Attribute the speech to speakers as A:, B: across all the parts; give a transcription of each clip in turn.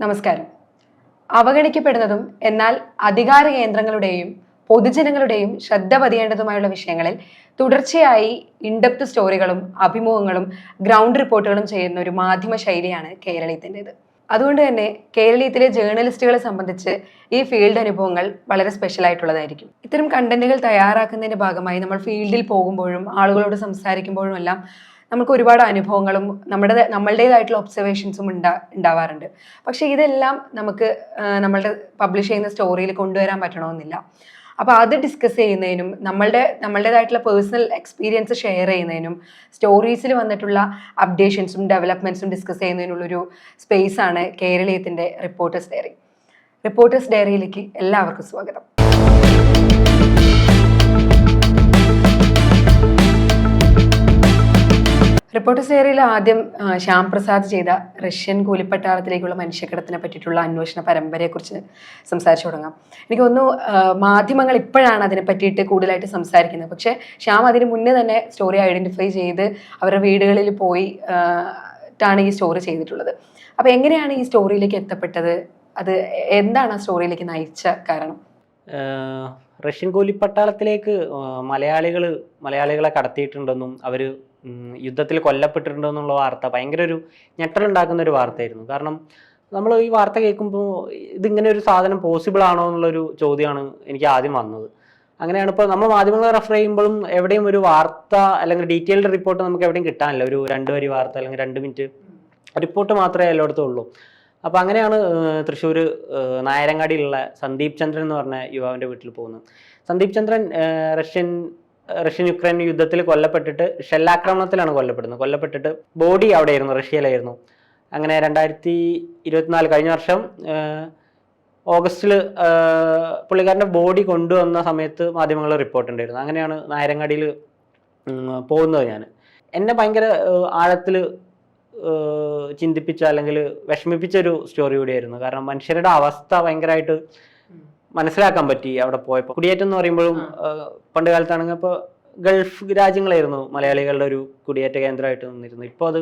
A: നമസ്കാരം. അവഗണിക്കപ്പെടുന്നതും എന്നാൽ അധികാര കേന്ദ്രങ്ങളുടെയും പൊതുജനങ്ങളുടെയും ശ്രദ്ധ പതിയേണ്ടതുമായുള്ള വിഷയങ്ങളിൽ തുടർച്ചയായി ഇൻഡെപ്ത് സ്റ്റോറികളും അഭിമുഖങ്ങളും ഗ്രൗണ്ട് റിപ്പോർട്ടുകളും ചെയ്യുന്ന ഒരു മാധ്യമ ശൈലിയാണ് കേരളീയത്തിൻ്റെത്. അതുകൊണ്ട് തന്നെ കേരളീയത്തിലെ ജേർണലിസ്റ്റുകളെ സംബന്ധിച്ച് ഈ ഫീൽഡ് അനുഭവങ്ങൾ വളരെ സ്പെഷ്യൽ ആയിട്ടുള്ളതായിരിക്കും. ഇത്തരം കണ്ടന്റുകൾ തയ്യാറാക്കുന്നതിന്റെ ഭാഗമായി നമ്മൾ ഫീൽഡിൽ പോകുമ്പോഴും ആളുകളോട് സംസാരിക്കുമ്പോഴും എല്ലാം നമുക്ക് ഒരുപാട് അനുഭവങ്ങളും നമ്മളുടേതായിട്ടുള്ള ഒബ്സർവേഷൻസും ഉണ്ടാവാറുണ്ട്. പക്ഷെ ഇതെല്ലാം നമുക്ക് നമ്മളുടെ പബ്ലിഷ് ചെയ്യുന്ന സ്റ്റോറിയിൽ കൊണ്ടുവരാൻ പറ്റണമെന്നില്ല. അപ്പോൾ അത് ഡിസ്കസ് ചെയ്യുന്നതിനും നമ്മളുടേതായിട്ടുള്ള പേഴ്സണൽ എക്സ്പീരിയൻസ് ഷെയർ ചെയ്യുന്നതിനും സ്റ്റോറീസിൽ വന്നിട്ടുള്ള അപ്ഡേഷൻസും ഡെവലപ്മെന്റ്സും ഡിസ്കസ് ചെയ്യുന്നതിനുള്ളൊരു സ്പേസ് ആണ് കേരളീയത്തിൻ്റെ റിപ്പോർട്ടേഴ്സ് ഡയറി. റിപ്പോർട്ടേഴ്സ് ഡയറിയിലേക്ക് എല്ലാവർക്കും സ്വാഗതം. റിപ്പോർട്ടേഴ്സ് ഡയറിയിൽ ആദ്യം ശ്യാം പ്രസാദ് ചെയ്ത റഷ്യൻ കൂലിപ്പട്ടാളത്തിലേക്കുള്ള മനുഷ്യക്കടത്തിനെ പറ്റിയിട്ടുള്ള അന്വേഷണ പരമ്പരയെക്കുറിച്ച് സംസാരിച്ചു തുടങ്ങാം. എനിക്ക് തോന്നുന്നു മാധ്യമങ്ങൾ ഇപ്പോഴാണ് അതിനെ പറ്റിയിട്ട് കൂടുതലായിട്ട് സംസാരിക്കുന്നത്. പക്ഷേ ശ്യാം അതിന് മുന്നേ തന്നെ സ്റ്റോറി ഐഡന്റിഫൈ ചെയ്ത് അവരുടെ വീടുകളിൽ പോയി ാണ് ഈ സ്റ്റോറി ചെയ്തിട്ടുള്ളത്. അപ്പോൾ എങ്ങനെയാണ് ഈ സ്റ്റോറിയിലേക്ക് എത്തപ്പെട്ടത്? അത് എന്താണ് ആ സ്റ്റോറിയിലേക്ക് നയിച്ച കാരണം?
B: റഷ്യൻ കൂലിപ്പട്ടാളത്തിലേക്ക് മലയാളികളെ കടത്തിയിട്ടുണ്ടെന്നും അവർ യുദ്ധത്തിൽ കൊല്ലപ്പെട്ടിട്ടുണ്ടെന്നുള്ള വാർത്ത ഭയങ്കര ഒരു ഞെട്ടലുണ്ടാക്കുന്ന ഒരു വാർത്തയായിരുന്നു. കാരണം നമ്മൾ ഈ വാർത്ത കേൾക്കുമ്പോൾ ഇതിങ്ങനെ ഒരു സാധനം പോസിബിൾ ആണോ എന്നുള്ളൊരു ചോദ്യമാണ് എനിക്ക് ആദ്യം വന്നത്. അങ്ങനെയാണ് ഇപ്പോൾ നമ്മൾ മാധ്യമങ്ങളെ റെഫർ ചെയ്യുമ്പോഴും എവിടെയും ഒരു വാർത്ത അല്ലെങ്കിൽ ഡീറ്റെയിൽഡ് റിപ്പോർട്ട് നമുക്ക് എവിടെയും കിട്ടാനില്ല. ഒരു 2 വരി വാർത്ത അല്ലെങ്കിൽ 2 മിനിറ്റ് റിപ്പോർട്ട് മാത്രമേ എല്ലായിടത്തും ഉള്ളൂ. അപ്പോൾ അങ്ങനെയാണ് തൃശ്ശൂർ നായരങ്ങാടിയിലുള്ള സന്ദീപ് ചന്ദ്രൻ എന്ന് പറഞ്ഞ യുവാവിൻ്റെ വീട്ടിൽ പോകുന്നത്. സന്ദീപ് ചന്ദ്രൻ റഷ്യൻ യുക്രൈൻ യുദ്ധത്തിൽ കൊല്ലപ്പെട്ടിട്ട് ഷെല്ലാക്രമണത്തിലാണ് കൊല്ലപ്പെട്ടിട്ട് ബോഡി അവിടെയായിരുന്നു, റഷ്യയിലായിരുന്നു. അങ്ങനെ 2024 കഴിഞ്ഞ വർഷം ഓഗസ്റ്റിൽ പുള്ളിക്കാരൻ്റെ ബോഡി കൊണ്ടുവന്ന സമയത്ത് മാധ്യമങ്ങൾ റിപ്പോർട്ട് ഉണ്ടായിരുന്നു. അങ്ങനെയാണ് നായരങ്ങാടിയിൽ പോകുന്നത്. എന്നെ ഭയങ്കര ആഴത്തിൽ ചിന്തിപ്പിച്ച അല്ലെങ്കിൽ വിഷമിപ്പിച്ച ഒരു സ്റ്റോറി കൂടിയായിരുന്നു. കാരണം മനുഷ്യരുടെ അവസ്ഥ ഭയങ്കരമായിട്ട് മനസ്സിലാക്കാൻ പറ്റി അവിടെ പോയപ്പോൾ. കുടിയേറ്റം എന്ന് പറയുമ്പോഴും പണ്ട് കാലത്താണെങ്കിൽ ഇപ്പോൾ ഗൾഫ് രാജ്യങ്ങളായിരുന്നു മലയാളികളുടെ ഒരു കുടിയേറ്റ കേന്ദ്രമായിട്ട് നിന്നിരുന്നു. ഇപ്പോൾ അത്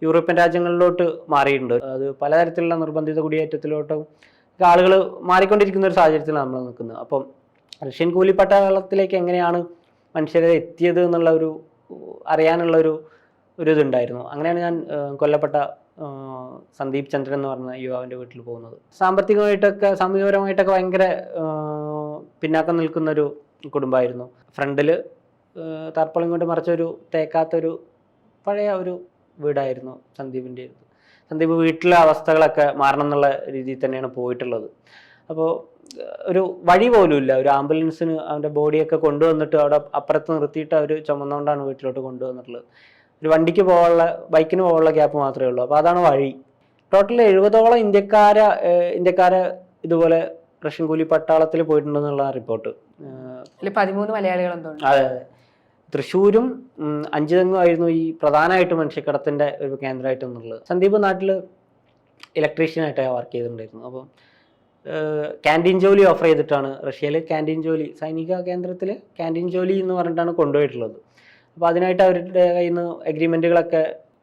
B: യൂറോപ്യൻ രാജ്യങ്ങളിലോട്ട് മാറിയിട്ടുണ്ട്. അത് പലതരത്തിലുള്ള നിർബന്ധിത കുടിയേറ്റത്തിലോട്ടും ആളുകൾ മാറിക്കൊണ്ടിരിക്കുന്ന ഒരു സാഹചര്യത്തിലാണ് നമ്മൾ നിൽക്കുന്നത്. അപ്പം റഷ്യൻ കൂലിപ്പട്ടാളത്തിലേക്ക് എങ്ങനെയാണ് മനുഷ്യരെ എത്തിയത് എന്നുള്ള അറിയാനുള്ള ഒരു ഇതുണ്ടായിരുന്നു. അങ്ങനെയാണ് ഞാൻ കൊല്ലപ്പെട്ട സന്ദീപ് ചന്ദ്രൻ എന്ന് പറഞ്ഞ യുവാവിൻ്റെ വീട്ടിൽ പോകുന്നത്. സാമ്പത്തികപരമായിട്ടൊക്കെ ഭയങ്കര പിന്നാക്കം നിൽക്കുന്നൊരു കുടുംബമായിരുന്നു. ഫ്രണ്ടിൽ താർപ്പാളിയും കൊണ്ട് മറച്ചൊരു തേക്കാത്തൊരു പഴയ ഒരു വീടായിരുന്നു സന്ദീപിൻ്റെ. സന്ദീപ് വീട്ടിലെ അവസ്ഥകളൊക്കെ മാറണം എന്നുള്ള രീതിയിൽ തന്നെയാണ് പോയിട്ടുള്ളത്. അപ്പോൾ ഒരു വഴി പോലും ഇല്ല. ഒരു ആംബുലൻസിന് അവൻ്റെ ബോഡിയൊക്കെ കൊണ്ടുവന്നിട്ട് അവിടെ അപ്പുറത്ത് നിർത്തിയിട്ട് അവർ ചുമന്നുകൊണ്ടാണ് വീട്ടിലോട്ട് കൊണ്ടുവന്നിട്ടുള്ളത്. ഒരു ബൈക്കിന് പോകാനുള്ള ഗ്യാപ്പ് മാത്രമേ ഉള്ളൂ. അപ്പോൾ അതാണ് വഴി. ടോട്ടൽ 70ഓളം ഇന്ത്യക്കാരെ ഇതുപോലെ റഷ്യൻ കൂലി പട്ടാളത്തിൽ പോയിട്ടുണ്ടെന്നുള്ള റിപ്പോർട്ട്.
A: 13 മലയാളികളെന്തോ.
B: അതെ. തൃശ്ശൂരും 5 തെങ്ങും ആയിരുന്നു ഈ പ്രധാനമായിട്ട് മനുഷ്യക്കടത്തിൻ്റെ ഒരു കേന്ദ്രമായിട്ട് എന്നുള്ളത്. സന്ദീപ് നാട്ടിൽ ഇലക്ട്രീഷ്യനായിട്ടാണ് വർക്ക് ചെയ്തിട്ടുണ്ടായിരുന്നു. അപ്പം ക്യാൻറ്റീൻ ജോലി ഓഫർ ചെയ്തിട്ടാണ് റഷ്യയിൽ സൈനിക കേന്ദ്രത്തിൽ ക്യാൻറ്റീൻ ജോലി എന്ന് പറഞ്ഞിട്ടാണ് കൊണ്ടുപോയിട്ടുള്ളത്. അപ്പോൾ അതിനായിട്ട് അവരുടെ കയ്യിൽ നിന്ന് എഗ്രിമെൻറ്റുകളൊക്കെ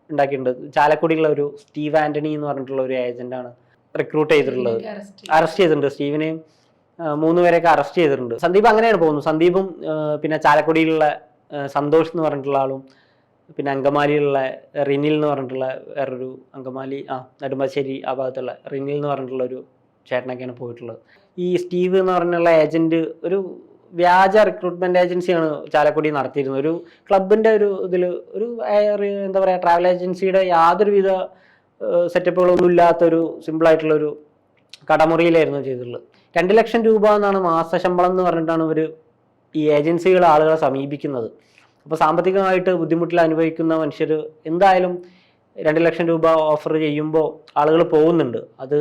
B: ഉണ്ടാക്കിയിട്ടുണ്ട്. ചാലക്കുടിയുള്ള ഒരു സ്റ്റീവ് ആൻ്റണി എന്ന് പറഞ്ഞിട്ടുള്ള ഒരു ഏജന്റാണ് റിക്രൂട്ട് ചെയ്തിട്ടുള്ളത്. അറസ്റ്റ് ചെയ്തിട്ടുണ്ട്. സ്റ്റീവിനെയും 3 പേരെയൊക്കെ അറസ്റ്റ് ചെയ്തിട്ടുണ്ട്. സന്ദീപ് അങ്ങനെയാണ് പോകുന്നത്. സന്ദീപും പിന്നെ ചാലക്കുടിയിലുള്ള സന്തോഷ് എന്ന് പറഞ്ഞിട്ടുള്ള ആളും പിന്നെ അങ്കമാലിയിലുള്ള റിനിൽ എന്ന് പറഞ്ഞിട്ടുള്ള വേറൊരു നെടുമ്പാശ്ശേരി ആ ഭാഗത്തുള്ള റിനിൽ എന്ന് പറഞ്ഞിട്ടുള്ള ഒരു ചേട്ടനൊക്കെയാണ് പോയിട്ടുള്ളത്. ഈ സ്റ്റീവ് എന്ന് പറഞ്ഞുള്ള ഏജന്റ് ഒരു വ്യാജ റിക്രൂട്ട്മെന്റ് ഏജൻസിയാണ് ചാലക്കുടി നടത്തിയിരുന്നത്. ഒരു ക്ലബിൻ്റെ എന്താ പറയുക, ട്രാവൽ ഏജൻസിയുടെ യാതൊരുവിധ സെറ്റപ്പുകളൊന്നും ഇല്ലാത്തൊരു സിമ്പിളായിട്ടുള്ളൊരു കടമുറിയിലായിരുന്നു ചെയ്തിട്ടുള്ളത്. 2 ലക്ഷം രൂപ എന്നാണ് മാസശമ്പളം എന്ന് പറഞ്ഞിട്ടാണ് ഇവർ ഈ ഏജൻസികൾ ആളുകളെ സമീപിക്കുന്നത്. അപ്പോൾ സാമ്പത്തികമായിട്ട് ബുദ്ധിമുട്ടിൽ അനുഭവിക്കുന്ന മനുഷ്യർ എന്തായാലും 2 ലക്ഷം രൂപ ഓഫർ ചെയ്യുമ്പോൾ ആളുകൾ പോകുന്നുണ്ട്. അത്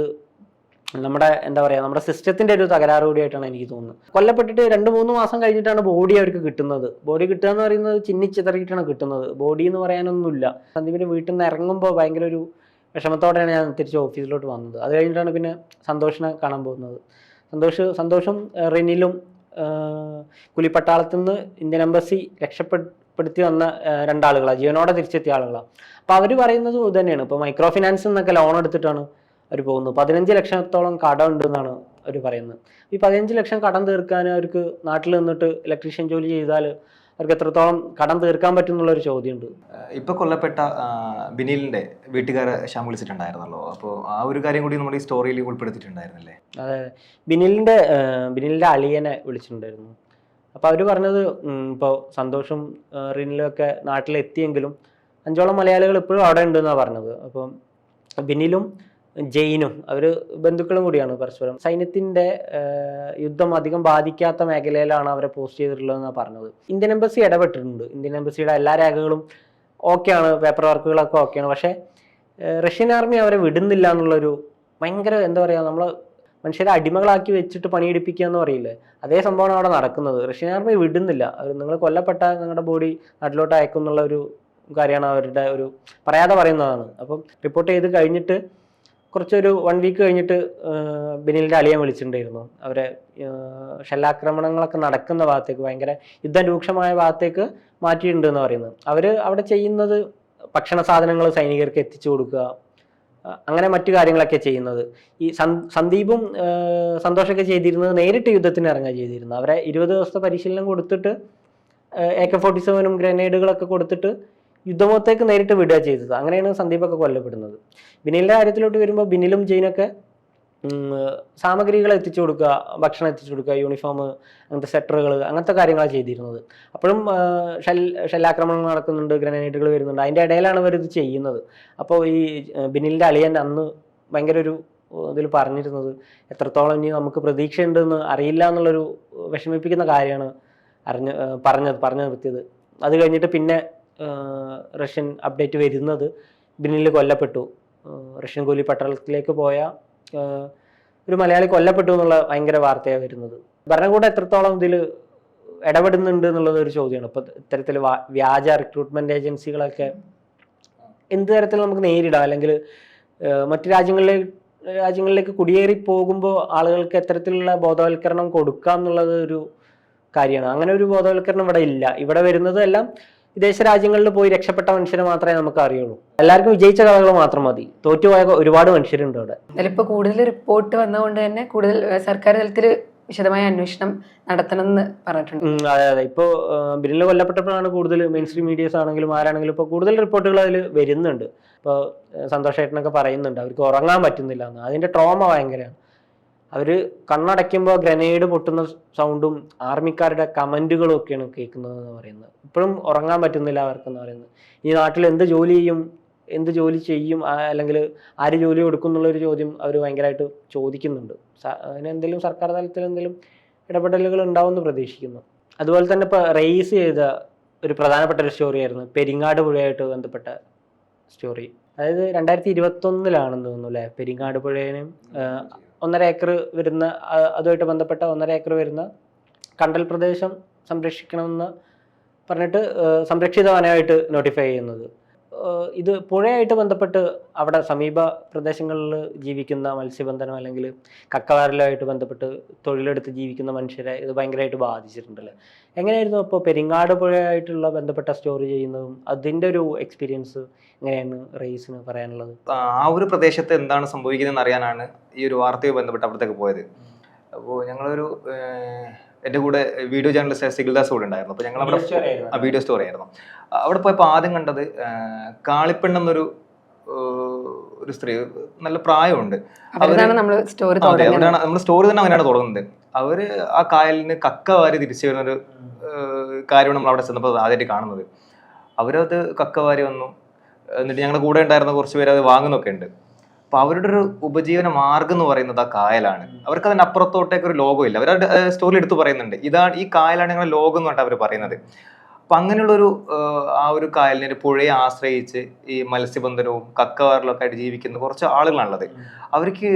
B: നമ്മുടെ സിസ്റ്റത്തിന്റെ ഒരു തകരാറ് കൂടിയായിട്ടാണ് എനിക്ക് തോന്നുന്നത്. കൊല്ലപ്പെട്ടിട്ട് 2-3 മാസം കഴിഞ്ഞിട്ടാണ് ബോഡി അവർക്ക് കിട്ടുന്നത്. ബോഡി കിട്ടുക എന്ന് പറയുന്നത് ചിന്നിച്ചിതറിയിട്ടാണ് കിട്ടുന്നത്. ബോഡി എന്ന് പറയാനൊന്നുമില്ല. സന്ദീപിന്റെ വീട്ടിൽ നിന്ന് ഇറങ്ങുമ്പോൾ ഭയങ്കര ഒരു വിഷമത്തോടെയാണ് ഞാൻ തിരിച്ച് ഓഫീസിലോട്ട് വന്നത്. അത് കഴിഞ്ഞിട്ടാണ് പിന്നെ സന്തോഷിനെ കാണാൻ പോകുന്നത്. സന്തോഷും റിനിലും കൂലിപ്പട്ടാളത്തിൽ നിന്ന് ഇന്ത്യൻ എംബസി രക്ഷപ്പെടുത്തി വന്ന 2 ആളുകളാണ്, ജീവനോടെ തിരിച്ചെത്തിയ ആളുകളാണ്. അപ്പോൾ അവർ പറയുന്നത് ഇത് തന്നെയാണ്. ഇപ്പോൾ മൈക്രോ ഫിനാൻസിൽ നിന്നൊക്കെ ലോൺ എടുത്തിട്ടാണ് അവർ പോകുന്നു. 15 ലക്ഷത്തോളം കടം ഉണ്ടെന്നാണ് അവർ പറയുന്നത്. ഈ 15 ലക്ഷം കടം തീർക്കാൻ അവർക്ക് നാട്ടിൽ നിന്നിട്ട് ഇലക്ട്രീഷ്യൻ ജോലി ചെയ്താൽ അവർക്ക് എത്രത്തോളം കടം തീർക്കാൻ പറ്റും എന്നുള്ളൊരു ചോദ്യമുണ്ട്.
C: ഇപ്പൊ കൊല്ലപ്പെട്ട ബിനിലിന്റെ വീട്ടുകാരെ ശ്യാം വിളിച്ചിട്ടുണ്ടായിരുന്നല്ലോ, അപ്പോൾ ആ ഒരു കാര്യം കൂടി നമ്മുടെ ഈ സ്റ്റോറിയിൽ ഉൾപ്പെടുത്തിയിട്ടുണ്ടായിരുന്നല്ലേ?
B: അതെ, ബിനിലിന്റെ അളിയനെ വിളിച്ചിട്ടുണ്ടായിരുന്നു. അപ്പോൾ അവർ പറഞ്ഞത് ഇപ്പോൾ സന്തോഷും റിനിലും ഒക്കെ നാട്ടിലെത്തിയെങ്കിലും 5ഓളം മലയാളികൾ ഇപ്പോഴും അവിടെ ഉണ്ടെന്നാണ് പറഞ്ഞത്. അപ്പം ബിനിലും ജെയിനും അവർ ബന്ധുക്കളും കൂടിയാണ് പരസ്പരം. സൈന്യത്തിൻ്റെ യുദ്ധം അധികം ബാധിക്കാത്ത മേഖലയിലാണ് അവരെ പോസ്റ്റ് ചെയ്തിട്ടുള്ളതെന്നാണ് പറഞ്ഞത്. ഇന്ത്യൻ എംബസി ഇടപെട്ടിട്ടുണ്ട്. ഇന്ത്യൻ എംബസിയുടെ എല്ലാ രേഖകളും ഓക്കെയാണ്, പേപ്പർ വർക്കുകളൊക്കെ ഓക്കെയാണ്. പക്ഷേ റഷ്യൻ ആർമി അവരെ വിടുന്നില്ല എന്നുള്ളൊരു ഭയങ്കര എന്താ പറയുക, നമ്മൾ മനുഷ്യരെ അടിമകളാക്കി വെച്ചിട്ട് പണിയെടുപ്പിക്കുക എന്ന് പറയില്ലേ, അതേ സംഭവമാണ് അവിടെ നടക്കുന്നത്. റഷ്യൻ ആർമി വിടുന്നില്ല. അവർ നിങ്ങൾ കൊല്ലപ്പെട്ട നിങ്ങളുടെ ബോഡി നാട്ടിലോട്ട് അയക്കും എന്നുള്ള ഒരു കാര്യമാണ് അവരുടെ ഒരു പറയാതെ പറയുന്നതാണ്. അപ്പം റിപ്പോർട്ട് ചെയ്ത് കഴിഞ്ഞിട്ട് കുറച്ചൊരു 1 വീക്ക് കഴിഞ്ഞിട്ട് ബിനിലിൻ്റെ അളിയൻ വിളിച്ചിട്ടുണ്ടായിരുന്നു. അവരെ ഷെല്ലാക്രമണങ്ങളൊക്കെ നടക്കുന്ന ഭാഗത്തേക്ക്, ഭയങ്കര യുദ്ധം രൂക്ഷമായ ഭാഗത്തേക്ക് മാറ്റിയിട്ടുണ്ട് എന്ന് പറയുന്നത്. അവർ അവിടെ ചെയ്യുന്നത് ഭക്ഷണ സാധനങ്ങൾ സൈനികർക്ക് എത്തിച്ചു കൊടുക്കുക, അങ്ങനെ മറ്റു കാര്യങ്ങളൊക്കെ ചെയ്യുന്നത്. ഈ സന്ദീപും സന്തോഷമൊക്കെ ചെയ്തിരുന്നത് നേരിട്ട് യുദ്ധത്തിന് ഇറങ്ങുക ചെയ്തിരുന്നത്. അവരെ 20 ദിവസത്തെ പരിശീലനം കൊടുത്തിട്ട് AK-47 ഗ്രനേഡുകളൊക്കെ കൊടുത്തിട്ട് യുദ്ധമുഖത്തേക്ക് നേരിട്ട് വിടുക ചെയ്തത്. അങ്ങനെയാണ് സന്ദീപൊക്കെ കൊല്ലപ്പെടുന്നത്. ബിനിലിൻ്റെ കാര്യത്തിലോട്ട് വരുമ്പോൾ ബിനിലും ജെയിനൊക്കെ സാമഗ്രികൾ എത്തിച്ചു കൊടുക്കുക, ഭക്ഷണം എത്തിച്ചു കൊടുക്കുക, യൂണിഫോം, അങ്ങനത്തെ സെറ്ററുകൾ, അങ്ങനത്തെ കാര്യങ്ങളാണ് ചെയ്തിരുന്നത്. അപ്പോഴും ഷെല്ലാക്രമണങ്ങൾ നടക്കുന്നുണ്ട്, ഗ്രനേഡുകൾ വരുന്നുണ്ട്. അതിൻ്റെ ഇടയിലാണ് ഇവരിത് ചെയ്യുന്നത്. അപ്പോൾ ഈ ബിനിലിൻ്റെ അളിയൻ അന്ന് ഭയങ്കര ഒരു ഇതിൽ പറഞ്ഞിരുന്നത് എത്രത്തോളം ഇനി നമുക്ക് പ്രതീക്ഷയുണ്ടെന്ന് അറിയില്ല എന്നുള്ളൊരു വിഷമിപ്പിക്കുന്ന കാര്യമാണ് പറഞ്ഞു നിർത്തിയത്. അത് കഴിഞ്ഞിട്ട് പിന്നെ റഷ്യൻ അപ്ഡേറ്റ് വരുന്നത് ബിനിൽ കൊല്ലപ്പെട്ടു, റഷ്യൻ കൂലി പട്ടാളത്തിലേക്ക് പോയ ഒരു മലയാളി കൊല്ലപ്പെട്ടു എന്നുള്ള ഭയങ്കര വാർത്തയാണ് വരുന്നത്. ഭരണകൂടം എത്രത്തോളം ഇതിൽ ഇടപെടുന്നുണ്ട് എന്നുള്ളത് ഒരു ചോദ്യമാണ്. ഇപ്പോൾ ഇത്തരത്തിൽ വ്യാജ റിക്രൂട്ട്മെന്റ് ഏജൻസികളൊക്കെ എന്ത് തരത്തിൽ നമുക്ക് നേരിടാം, അല്ലെങ്കിൽ മറ്റു രാജ്യങ്ങളിലേക്ക് കുടിയേറി പോകുമ്പോൾ ആളുകൾക്ക് എത്തരത്തിലുള്ള ബോധവൽക്കരണം കൊടുക്കാം എന്നുള്ളത് ഒരു കാര്യമാണ്. അങ്ങനെ ഒരു ബോധവൽക്കരണം ഇവിടെ ഇല്ല. ഇവിടെ വരുന്നത് എല്ലാം വിദേശ രാജ്യങ്ങളിൽ പോയി രക്ഷപ്പെട്ട മനുഷ്യരെ മാത്രമേ നമുക്ക് അറിയുള്ളൂ. എല്ലാവർക്കും വിജയിച്ച കഥകൾ മാത്രം മതി. തോറ്റുപോയ ഒരുപാട് മനുഷ്യരുണ്ട് അവിടെ.
A: അതിലിപ്പോൾ കൂടുതൽ റിപ്പോർട്ട് വന്നതുകൊണ്ട് തന്നെ കൂടുതൽ സർക്കാർ തലത്തിൽ വിശദമായ അന്വേഷണം നടത്തണം എന്ന് പറഞ്ഞിട്ടുണ്ട്.
B: അതെ. ഇപ്പോൾ ബിനിൽ കൊല്ലപ്പെട്ടപ്പോഴാണ് കൂടുതൽ മെയിൻ സ്ട്രീം മീഡിയസ് ആണെങ്കിലും ആരാണെങ്കിലും ഇപ്പോൾ കൂടുതൽ റിപ്പോർട്ടുകൾ അതിൽ വരുന്നുണ്ട്. ഇപ്പോൾ സന്തോഷേട്ടനൊക്കെ പറയുന്നുണ്ട് അവർക്ക് ഉറങ്ങാൻ പറ്റുന്നില്ല എന്ന്. അതിൻ്റെ ട്രോമ ഭയങ്കരമാണ്. അവർ കണ്ണടയ്ക്കുമ്പോൾ ഗ്രനേഡ് പൊട്ടുന്ന സൗണ്ടും ആർമിക്കാരുടെ കമൻറ്റുകളും ഒക്കെയാണ് കേൾക്കുന്നതെന്ന് പറയുന്നത്. ഇപ്പോഴും ഉറങ്ങാൻ പറ്റുന്നില്ല അവർക്കെന്ന് പറയുന്നത്. ഈ നാട്ടിൽ എന്ത് ജോലി ചെയ്യും, അല്ലെങ്കിൽ ആര് ജോലി കൊടുക്കും എന്നുള്ളൊരു ചോദ്യം അവർ ഭയങ്കരമായിട്ട് ചോദിക്കുന്നുണ്ട്. അതിനെന്തെങ്കിലും സർക്കാർ തലത്തിൽ എന്തെങ്കിലും ഇടപെടലുകൾ ഉണ്ടാവുമെന്ന് പ്രതീക്ഷിക്കുന്നു. അതുപോലെ തന്നെ ഇപ്പോൾ റേസ് ചെയ്ത ഒരു പ്രധാനപ്പെട്ട ഒരു സ്റ്റോറി ആയിരുന്നു പെരിങ്ങാട് പുഴയായിട്ട് ബന്ധപ്പെട്ട സ്റ്റോറി. അതായത് 2021 തോന്നുന്നു അല്ലേ, പെരിങ്ങാട് പുഴേനും 1.5 ഏക്കർ വരുന്ന, അതുമായിട്ട് ബന്ധപ്പെട്ട 1.5 ഏക്കർ വരുന്ന കണ്ടൽ പ്രദേശം സംരക്ഷിക്കണമെന്ന് പറഞ്ഞിട്ട് സംരക്ഷിത വനമായിട്ട് നോട്ടിഫൈ ചെയ്യുന്നത്. ഇത് പുഴയായിട്ട് ബന്ധപ്പെട്ട് അവിടെ സമീപ പ്രദേശങ്ങളിൽ ജീവിക്കുന്ന മത്സ്യബന്ധനം അല്ലെങ്കിൽ കക്കവാരലുമായിട്ട് ബന്ധപ്പെട്ട് തൊഴിലെടുത്ത് ജീവിക്കുന്ന മനുഷ്യരെ ഇത് ഭയങ്കരമായിട്ട് ബാധിച്ചിട്ടുണ്ടല്ലേ. എങ്ങനെയായിരുന്നു അപ്പോൾ പെരിങ്ങാട് പുഴയായിട്ടുള്ള ബന്ധപ്പെട്ട സ്റ്റോറി ചെയ്യുന്നതും അതിൻ്റെ ഒരു എക്സ്പീരിയൻസ് എങ്ങനെയാണ് റേസിന് പറയാനുള്ളത്?
C: ആ ഒരു പ്രദേശത്ത് എന്താണ് സംഭവിക്കുന്നതെന്ന് അറിയാനാണ് ഈ ഒരു വാർത്തയുമായി ബന്ധപ്പെട്ട് അവിടത്തേക്ക് പോയത്. അപ്പോൾ ഞങ്ങളൊരു എൻ്റെ കൂടെ വീഡിയോ ജേർണലിസ്റ്റ് സിഗിൽദാസ് കൂടെ ഉണ്ടായിരുന്നു. അപ്പോൾ ഞങ്ങൾ അവിടെ വീഡിയോ സ്റ്റോറി ആയിരുന്നു. അവിടെ പോയപ്പോൾ ആദ്യം കണ്ടത് കാളിപ്പെണ്ണെന്നൊരു ഒരു സ്ത്രീ, നല്ല പ്രായമുണ്ട്.
A: അവിടെയാണ് നമ്മൾ സ്റ്റോറി
C: തന്നെ അങ്ങനെയാണ് തുടങ്ങുന്നത്. അവര് ആ കായലിന് കക്ക വാരി തിരിച്ചു വരുന്നൊരു കാര്യമാണ് നമ്മൾ അവിടെ ചെന്നപ്പോൾ ആദ്യമായിട്ട് കാണുന്നത്. അവരത് കക്ക വാരി വന്നു. എന്നിട്ട് ഞങ്ങളുടെ കൂടെ ഉണ്ടായിരുന്ന കുറച്ച് പേര് അത് വാങ്ങുന്നൊക്കെ ഉണ്ട്. അപ്പൊ അവരുടെ ഒരു ഉപജീവന മാർഗം എന്ന് പറയുന്നത് ആ കായലാണ്. അവർക്ക് അതിന് അപ്പുറത്തോട്ടേക്ക് ഒരു ലോകം ഇല്ല. അവരുടെ സ്റ്റോറി എടുത്ത് പറയുന്നുണ്ട്, ഇതാണ് ഈ കായലാണ് ഞങ്ങളുടെ ലോകം എന്ന് പറഞ്ഞിട്ട് അവർ പറയുന്നത്. അപ്പൊ അങ്ങനെയുള്ളൊരു ആ ഒരു കായലിനെ, ഒരു പുഴയെ ആശ്രയിച്ച് ഈ മത്സ്യബന്ധനവും കക്കവാറിലും ഒക്കെ ആയിട്ട് ജീവിക്കുന്ന കുറച്ച് ആളുകളാണുള്ളത്. അവർക്ക്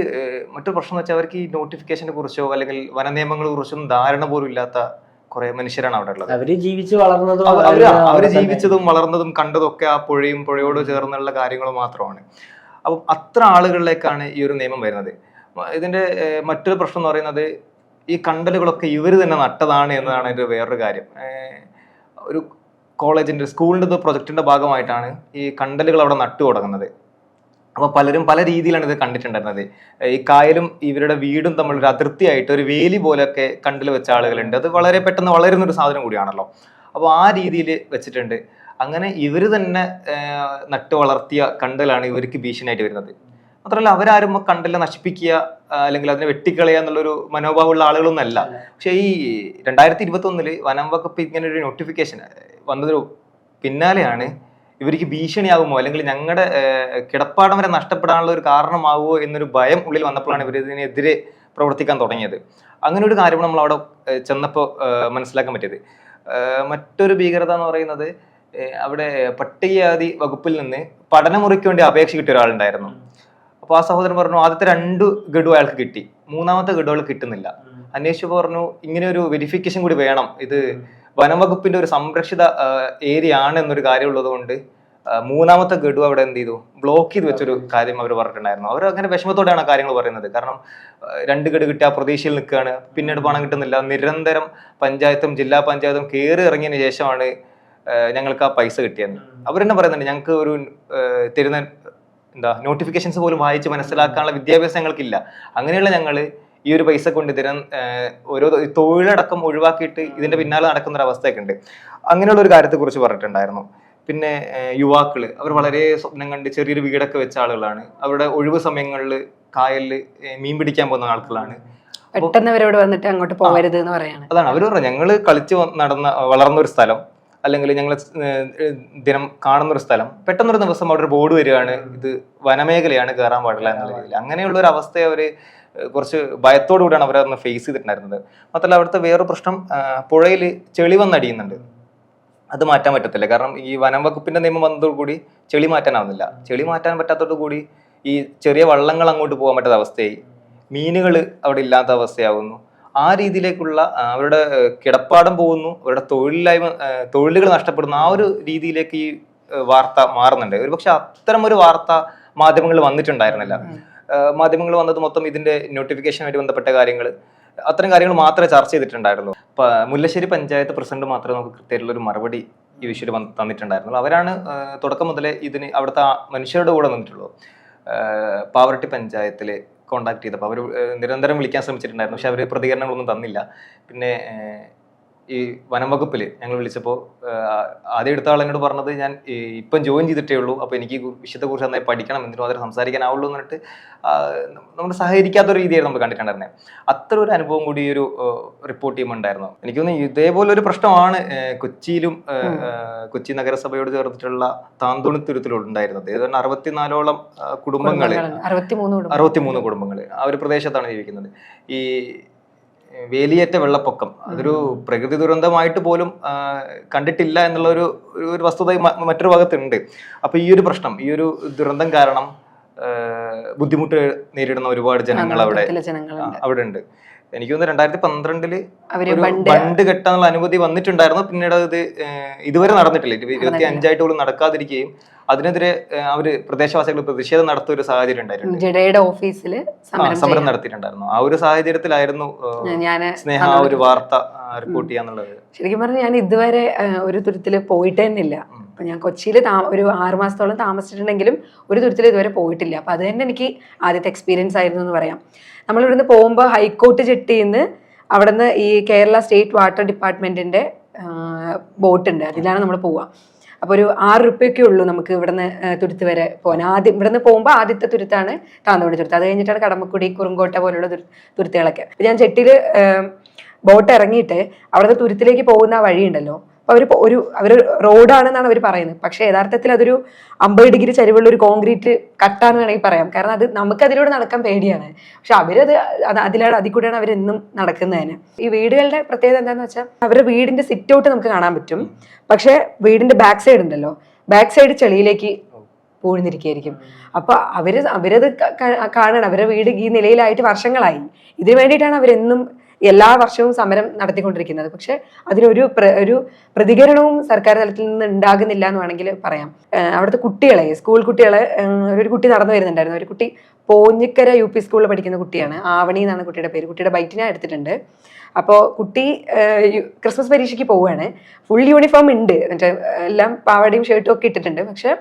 C: മറ്റൊരു പ്രശ്നം എന്ന് വെച്ചാൽ അവർക്ക് ഈ നോട്ടിഫിക്കേഷനെ കുറിച്ചോ അല്ലെങ്കിൽ വന നിയമങ്ങളെ കുറിച്ചൊന്നും ധാരണ പോലും ഇല്ലാത്ത കുറെ മനുഷ്യരാണ് അവിടെ ഉള്ളത്.
B: അവര്
C: ജീവിച്ചതും വളർന്നതും കണ്ടതും ഒക്കെ ആ പുഴയും പുഴയോട് ചേർന്നുള്ള കാര്യങ്ങൾ മാത്രമാണ്. അപ്പം അത്ര ആളുകളിലേക്കാണ് ഈ ഒരു നിയമം വരുന്നത്. ഇതിന്റെ മറ്റൊരു പ്രശ്നം എന്ന് പറയുന്നത് ഈ കണ്ടലുകളൊക്കെ ഇവര് തന്നെ നട്ടതാണ് എന്നതാണ് ഇതിന്റെ വേറൊരു കാര്യം. ഒരു കോളേജിന്റെ, സ്കൂളിന്റെ പ്രൊജക്ടിന്റെ ഭാഗമായിട്ടാണ് ഈ കണ്ടലുകൾ അവിടെ നട്ടു തുടങ്ങുന്നത്. അപ്പൊ പലരും പല രീതിയിലാണ് ഇത് കണ്ടിട്ടുണ്ടായിരുന്നത്. ഈ കായലും ഇവരുടെ വീടും തമ്മിൽ ഒരു അതിർത്തിയായിട്ട് ഒരു വേലി പോലെയൊക്കെ കണ്ടിൽ വെച്ച ആളുകളുണ്ട്. അത് വളരെ പെട്ടെന്ന് വളരുന്ന ഒരു സാധനം കൂടിയാണല്ലോ. അപ്പോൾ ആ രീതിയിൽ വെച്ചിട്ടുണ്ട്. അങ്ങനെ ഇവര് തന്നെ നട്ടു വളർത്തിയ കണ്ടലാണ് ഇവർക്ക് ഭീഷണിയായിട്ട് വരുന്നത്. മാത്രമല്ല അവരാരും കണ്ടല്ല നശിപ്പിക്കുക അല്ലെങ്കിൽ അതിനെ വെട്ടിക്കളയുക എന്നുള്ളൊരു മനോഭാവമുള്ള ആളുകളൊന്നും അല്ല. പക്ഷെ ഈ 2021 വനം വകുപ്പ് ഇങ്ങനെ ഒരു നോട്ടിഫിക്കേഷൻ വന്നതിന് പിന്നാലെയാണ് ഇവർക്ക് ഭീഷണിയാകുമോ അല്ലെങ്കിൽ ഞങ്ങളുടെ കിടപ്പാടം വരെ നഷ്ടപ്പെടാനുള്ള ഒരു കാരണമാകുമോ എന്നൊരു ഭയം ഉള്ളിൽ വന്നപ്പോഴാണ് ഇവർ ഇതിനെതിരെ പ്രവർത്തിക്കാൻ തുടങ്ങിയത്. അങ്ങനെ ഒരു കാര്യം നമ്മൾ അവിടെ ചെന്നപ്പോൾ മനസ്സിലാക്കാൻ പറ്റിയത്. മറ്റൊരു ഭീകരത എന്ന് പറയുന്നത്, അവിടെ പട്ടികജാതി വകുപ്പിൽ നിന്ന് പഠനമുറിക്ക് വേണ്ടി അപേക്ഷ കിട്ടിയ ഒരാളുണ്ടായിരുന്നു. അപ്പൊ ആ സഹോദരൻ പറഞ്ഞു ആദ്യത്തെ 2 ഗഡു അയാൾക്ക് കിട്ടി, 3ാമത്തെ ഗഡു അയാൾക്ക് കിട്ടുന്നില്ല. അന്വേഷിച്ചു പറഞ്ഞു ഇങ്ങനെ ഒരു വെരിഫിക്കേഷൻ കൂടി വേണം, ഇത് വനം വകുപ്പിന്റെ ഒരു സംരക്ഷിത ഏരിയ ആണ് എന്നൊരു കാര്യം ഉള്ളത് കൊണ്ട് 3ാമത്തെ ഗഡു അവിടെ എന്ത് ചെയ്തു, ബ്ലോക്ക് ചെയ്ത് വെച്ചൊരു കാര്യം അവർ പറഞ്ഞിട്ടുണ്ടായിരുന്നു. അവർ അങ്ങനെ വിഷമത്തോടെയാണ് കാര്യങ്ങൾ പറയുന്നത്. കാരണം 2 ഗഡു കിട്ടിയ ആ പ്രതീക്ഷയിൽ നിൽക്കുകയാണ്, പിന്നീട് പണം കിട്ടുന്നില്ല. നിരന്തരം പഞ്ചായത്തും ജില്ലാ പഞ്ചായത്തും കയറി ഇറങ്ങിയതിന് ശേഷമാണ് ഞങ്ങൾക്ക് ആ പൈസ കിട്ടിയത്. അവരെന്നെ പറയുന്നുണ്ട് ഞങ്ങൾക്ക് ഒരു തരുന്ന നോട്ടിഫിക്കേഷൻസ് പോലും വായിച്ച് മനസ്സിലാക്കാനുള്ള വിദ്യാഭ്യാസം ഞങ്ങൾക്കില്ല. അങ്ങനെയുള്ള ഞങ്ങൾ ഈ ഒരു പൈസ കൊണ്ട് ഇതിനും ഓരോ തൊഴിലടക്കം ഒഴിവാക്കിയിട്ട് ഇതിന്റെ പിന്നാലെ നടക്കുന്ന ഒരു അവസ്ഥയൊക്കെ ഉണ്ട്. അങ്ങനെയുള്ള ഒരു കാര്യത്തെ കുറിച്ച് പറഞ്ഞിട്ടുണ്ടായിരുന്നു. പിന്നെ യുവാക്കള് അവർ വളരെ സ്വപ്നം കണ്ട് ചെറിയൊരു വീടൊക്കെ വെച്ച ആളുകളാണ്. അവരുടെ ഒഴിവ് സമയങ്ങളിൽ കായലിൽ മീൻ പിടിക്കാൻ പോകുന്ന ആളുകളാണ്.
A: പെട്ടെന്ന് അവരോട് വന്നിട്ട് അങ്ങോട്ട് പോകരുത് എന്ന് പറയാണ്.
C: അതാണ് അവർ പറഞ്ഞത്, ഞങ്ങള് കളിച്ച് വളർന്ന ഒരു സ്ഥലം അല്ലെങ്കിൽ ഞങ്ങൾ ദിനം കാണുന്ന ഒരു സ്ഥലം, പെട്ടെന്നൊരു ദിവസം അവിടെ ഒരു ബോർഡ് വരികയാണ് ഇത് വനമേഖലയാണ്, കയറാൻ പാടില്ല എന്നുള്ള രീതിയിൽ. അങ്ങനെയുള്ള ഒരു അവസ്ഥയെ അവര് കുറച്ച് ഭയത്തോടു കൂടിയാണ് അവരന്ന് ഫേസ് ചെയ്തിട്ടുണ്ടായിരുന്നത്. മാത്രമല്ല അവിടുത്തെ വേറൊരു പ്രശ്നം, പുഴയിൽ ചെളി വന്നടിയുന്നുണ്ട്. അത് മാറ്റാൻ പറ്റത്തില്ല. കാരണം ഈ വനം വകുപ്പിന്റെ നിയമം വന്നതോടുകൂടി ചെളി മാറ്റാനാവുന്നില്ല. ചെളി മാറ്റാൻ പറ്റാത്തതോടുകൂടി ഈ ചെറിയ വള്ളങ്ങൾ അങ്ങോട്ട് പോകാൻ പറ്റാത്ത അവസ്ഥയായി, മീനുകൾ അവിടെ ഇല്ലാത്ത അവസ്ഥയാവുന്നു. ആ രീതിയിലേക്കുള്ള അവരുടെ കിടപ്പാടം പോകുന്നു, അവരുടെ തൊഴിലുകൾ നഷ്ടപ്പെടുന്നു. ആ ഒരു രീതിയിലേക്ക് ഈ വാർത്ത മാറുന്നുണ്ട്. ഒരുപക്ഷെ അത്തരം ഒരു വാർത്ത മാധ്യമങ്ങളിൽ വന്നിട്ടുണ്ടായിരുന്നില്ല. മാധ്യമങ്ങൾ വന്നത് മൊത്തം ഇതിന്റെ നോട്ടിഫിക്കേഷനുമായിട്ട് ബന്ധപ്പെട്ട കാര്യങ്ങൾ, അത്തരം കാര്യങ്ങൾ മാത്രമേ ചർച്ച ചെയ്തിട്ടുണ്ടായിരുന്നുള്ളൂ. മുല്ലശ്ശേരി പഞ്ചായത്ത് പ്രസിഡന്റ് മാത്രമേ നമുക്ക് കൃത്യമായിട്ടുള്ള ഒരു മറുപടി ഈ വിഷയത്തിൽ തന്നിട്ടുണ്ടായിരുന്നുള്ളൂ. അവരാണ് തുടക്കം മുതലേ ഇതിന് അവിടുത്തെ മനുഷ്യരുടെ കൂടെ നിന്നിട്ടുള്ളൂ. പാവറട്ടി പഞ്ചായത്തില് കോണ്ടാക്ട് ചെയ്തപ്പോൾ അവർ നിരന്തരം വിളിക്കാൻ ശ്രമിച്ചിട്ടുണ്ടായിരുന്നു, പക്ഷെ അവർ പ്രതികരണങ്ങളൊന്നും തന്നില്ല. പിന്നെ ഈ വനം വകുപ്പിൽ ഞങ്ങൾ വിളിച്ചപ്പോൾ ആദ്യം എടുത്ത ആൾ എന്നോട് പറഞ്ഞത് ഞാൻ ഇപ്പം ജോയിൻ ചെയ്തിട്ടേ ഉള്ളൂ, അപ്പോൾ എനിക്ക് വിഷയത്തെക്കുറിച്ച് നന്നായി പഠിക്കണം, എന്നിട്ട് മാത്രമേ സംസാരിക്കാനാവുള്ളൂ എന്ന് പറഞ്ഞിട്ട് നമ്മൾ സഹകരിക്കാത്തൊരു രീതിയായിരുന്നു നമ്മൾ കണ്ടിട്ടുണ്ടായിരുന്നത്. അത്ര ഒരു അനുഭവം കൂടി ഈ ഒരു റിപ്പോർട്ട് ചെയ്യുമ്പോൾ ഉണ്ടായിരുന്നു. എനിക്ക് തോന്നുന്നു ഇതേപോലെ ഒരു പ്രശ്നമാണ് കൊച്ചിയിലും കൊച്ചി നഗരസഭയോട് ചേർന്നിട്ടുള്ള താന്തോണിത്തുരുത്തിലും ഉണ്ടായിരുന്നത്. ഏതാണ്ട് 64ഓളം കുടുംബങ്ങൾ, 63 കുടുംബങ്ങൾ ആ ഒരു പ്രദേശത്താണ് ജീവിക്കുന്നത്. ഈ വേലിയേറ്റ വെള്ളപ്പൊക്കം അതൊരു പ്രകൃതി ദുരന്തമായിട്ട് പോലും കണ്ടിട്ടില്ല എന്നുള്ള ഒരു വസ്തുത മറ്റൊരു ഭാഗത്തുണ്ട്. അപ്പൊ ഈ ഒരു പ്രശ്നം, ഈ ഒരു ദുരന്തം കാരണം ബുദ്ധിമുട്ട് നേരിടുന്ന ഒരുപാട് ജനങ്ങൾ അവിടെ ഉണ്ട്. എനിക്ക് തോന്നുന്നു 2012 ബണ്ട് കെട്ടാനുള്ള അനുമതി വന്നിട്ടുണ്ടായിരുന്നു. പിന്നീട് അത് ഇതുവരെ നടന്നിട്ടില്ല. 25 പോലും നടക്കാതിരിക്കുകയും അതിനെതിരെ അവര് പ്രദേശവാസികൾ പ്രതിഷേധം നടത്തിയ ഒരു സാഹചര്യം ഉണ്ടായിരുന്നു.
A: ജഡയുടെ ഓഫീസിൽ
C: സമരം നടത്തിയിട്ടുണ്ടായിരുന്നു. ആ ഒരു സാഹചര്യത്തിലായിരുന്നു സ്നേഹ ആ ഒരു വാർത്ത റിപ്പോർട്ട് ചെയ്യാന്നുള്ളത്.
A: ശരിക്കും പറഞ്ഞാൽ ഞാൻ ഇതുവരെ ഒരു തുരുത്തില് പോയിട്ട് തന്നെ ഇല്ല. അപ്പൊ ഞാൻ കൊച്ചിയിൽ ഒരു 6 മാസത്തോളം താമസിച്ചിട്ടുണ്ടെങ്കിലും ഒരു തുരുത്തിൽ ഇതുവരെ പോയിട്ടില്ല. അപ്പൊ അത് തന്നെ എനിക്ക് ആദ്യത്തെ എക്സ്പീരിയൻസ് ആയിരുന്നു എന്ന് പറയാം. നമ്മൾ ഇവിടുന്ന് പോകുമ്പോൾ ഹൈക്കോർട്ട് ജെട്ടിന്ന് അവിടുന്ന് ഈ കേരള സ്റ്റേറ്റ് വാട്ടർ ഡിപ്പാർട്ട്മെന്റിന്റെ ബോട്ട് ഉണ്ട്, അതിലാണ് നമ്മൾ പോവുക. അപ്പോൾ ഒരു 6 രൂപയൊക്കെ ഉള്ളൂ നമുക്ക് ഇവിടുന്ന് തുരുത്ത് വരെ പോകാൻ. ആദ്യം ഇവിടുന്ന് പോകുമ്പോൾ ആദ്യത്തെ തുരുത്താണ് താന്തോണി തുരുത്ത്. അത് കഴിഞ്ഞിട്ടാണ് കടമക്കുടി, കുറുങ്കോട്ട പോലുള്ള തുരുത്തുകളൊക്കെ. അപ്പോൾ ഞാൻ ജെട്ടിയിൽ ബോട്ട് ഇറങ്ങിയിട്ട് അവിടുത്തെ തുരുത്തിലേക്ക് പോകുന്ന ആ വഴിയുണ്ടല്ലോ, അപ്പോൾ അവർ റോഡാണെന്നാണ് അവർ പറയുന്നത്. പക്ഷേ യഥാർത്ഥത്തിൽ അതൊരു 50 ഡിഗ്രി ചരിവുള്ള ഒരു കോൺക്രീറ്റ് കട്ടാന്ന് വേണമെങ്കിൽ പറയാം. കാരണം അത് നമുക്ക് അതിലൂടെ നടക്കാൻ പേടിയാണ്. പക്ഷെ അതിൽ കൂടെയാണ് അവരെന്നും നടക്കുന്നതിന്. ഈ വീടുകളുടെ പ്രത്യേകത എന്താണെന്ന് വെച്ചാൽ അവരുടെ വീടിന്റെ സിറ്റ് ഔട്ട് നമുക്ക് കാണാൻ പറ്റും. പക്ഷെ വീടിന്റെ ബാക്ക് സൈഡ് ഉണ്ടല്ലോ, ബാക്ക് സൈഡ് ചെളിയിലേക്ക് പൂഴ്ന്നിരിക്കുകയായിരിക്കും. അപ്പൊ അവരത് കാണണം. അവരുടെ വീട് ഈ നിലയിലായിട്ട് വർഷങ്ങളായി. ഇതിനു വേണ്ടിയിട്ടാണ് അവരെന്നും എല്ലാ വർഷവും സമരം നടത്തിക്കൊണ്ടിരിക്കുന്നത്. പക്ഷെ അതിനൊരു പ്രതികരണവും സർക്കാർ തലത്തിൽ നിന്ന് ഉണ്ടാകുന്നില്ല എന്ന് വേണമെങ്കിൽ പറയാം. അവിടുത്തെ കുട്ടികളെ, സ്കൂൾ കുട്ടികളെ, ഒരു കുട്ടി നടന്നു വരുന്നുണ്ടായിരുന്നു. ഒരു കുട്ടി പോഞ്ഞിക്കര UP സ്കൂളിൽ പഠിക്കുന്ന കുട്ടിയാണ്. ആവണി എന്നാണ് കുട്ടിയുടെ പേര്. കുട്ടിയുടെ ബൈറ്റ് ഞാൻ എടുത്തിട്ടുണ്ട്. അപ്പോൾ കുട്ടി ക്രിസ്മസ് പരീക്ഷയ്ക്ക് പോവുകയാണ്. ഫുൾ യൂണിഫോം ഉണ്ട്, മറ്റേ എല്ലാം പാവാടയും ഷർട്ടും ഒക്കെ ഇട്ടിട്ടുണ്ട്. പക്ഷെ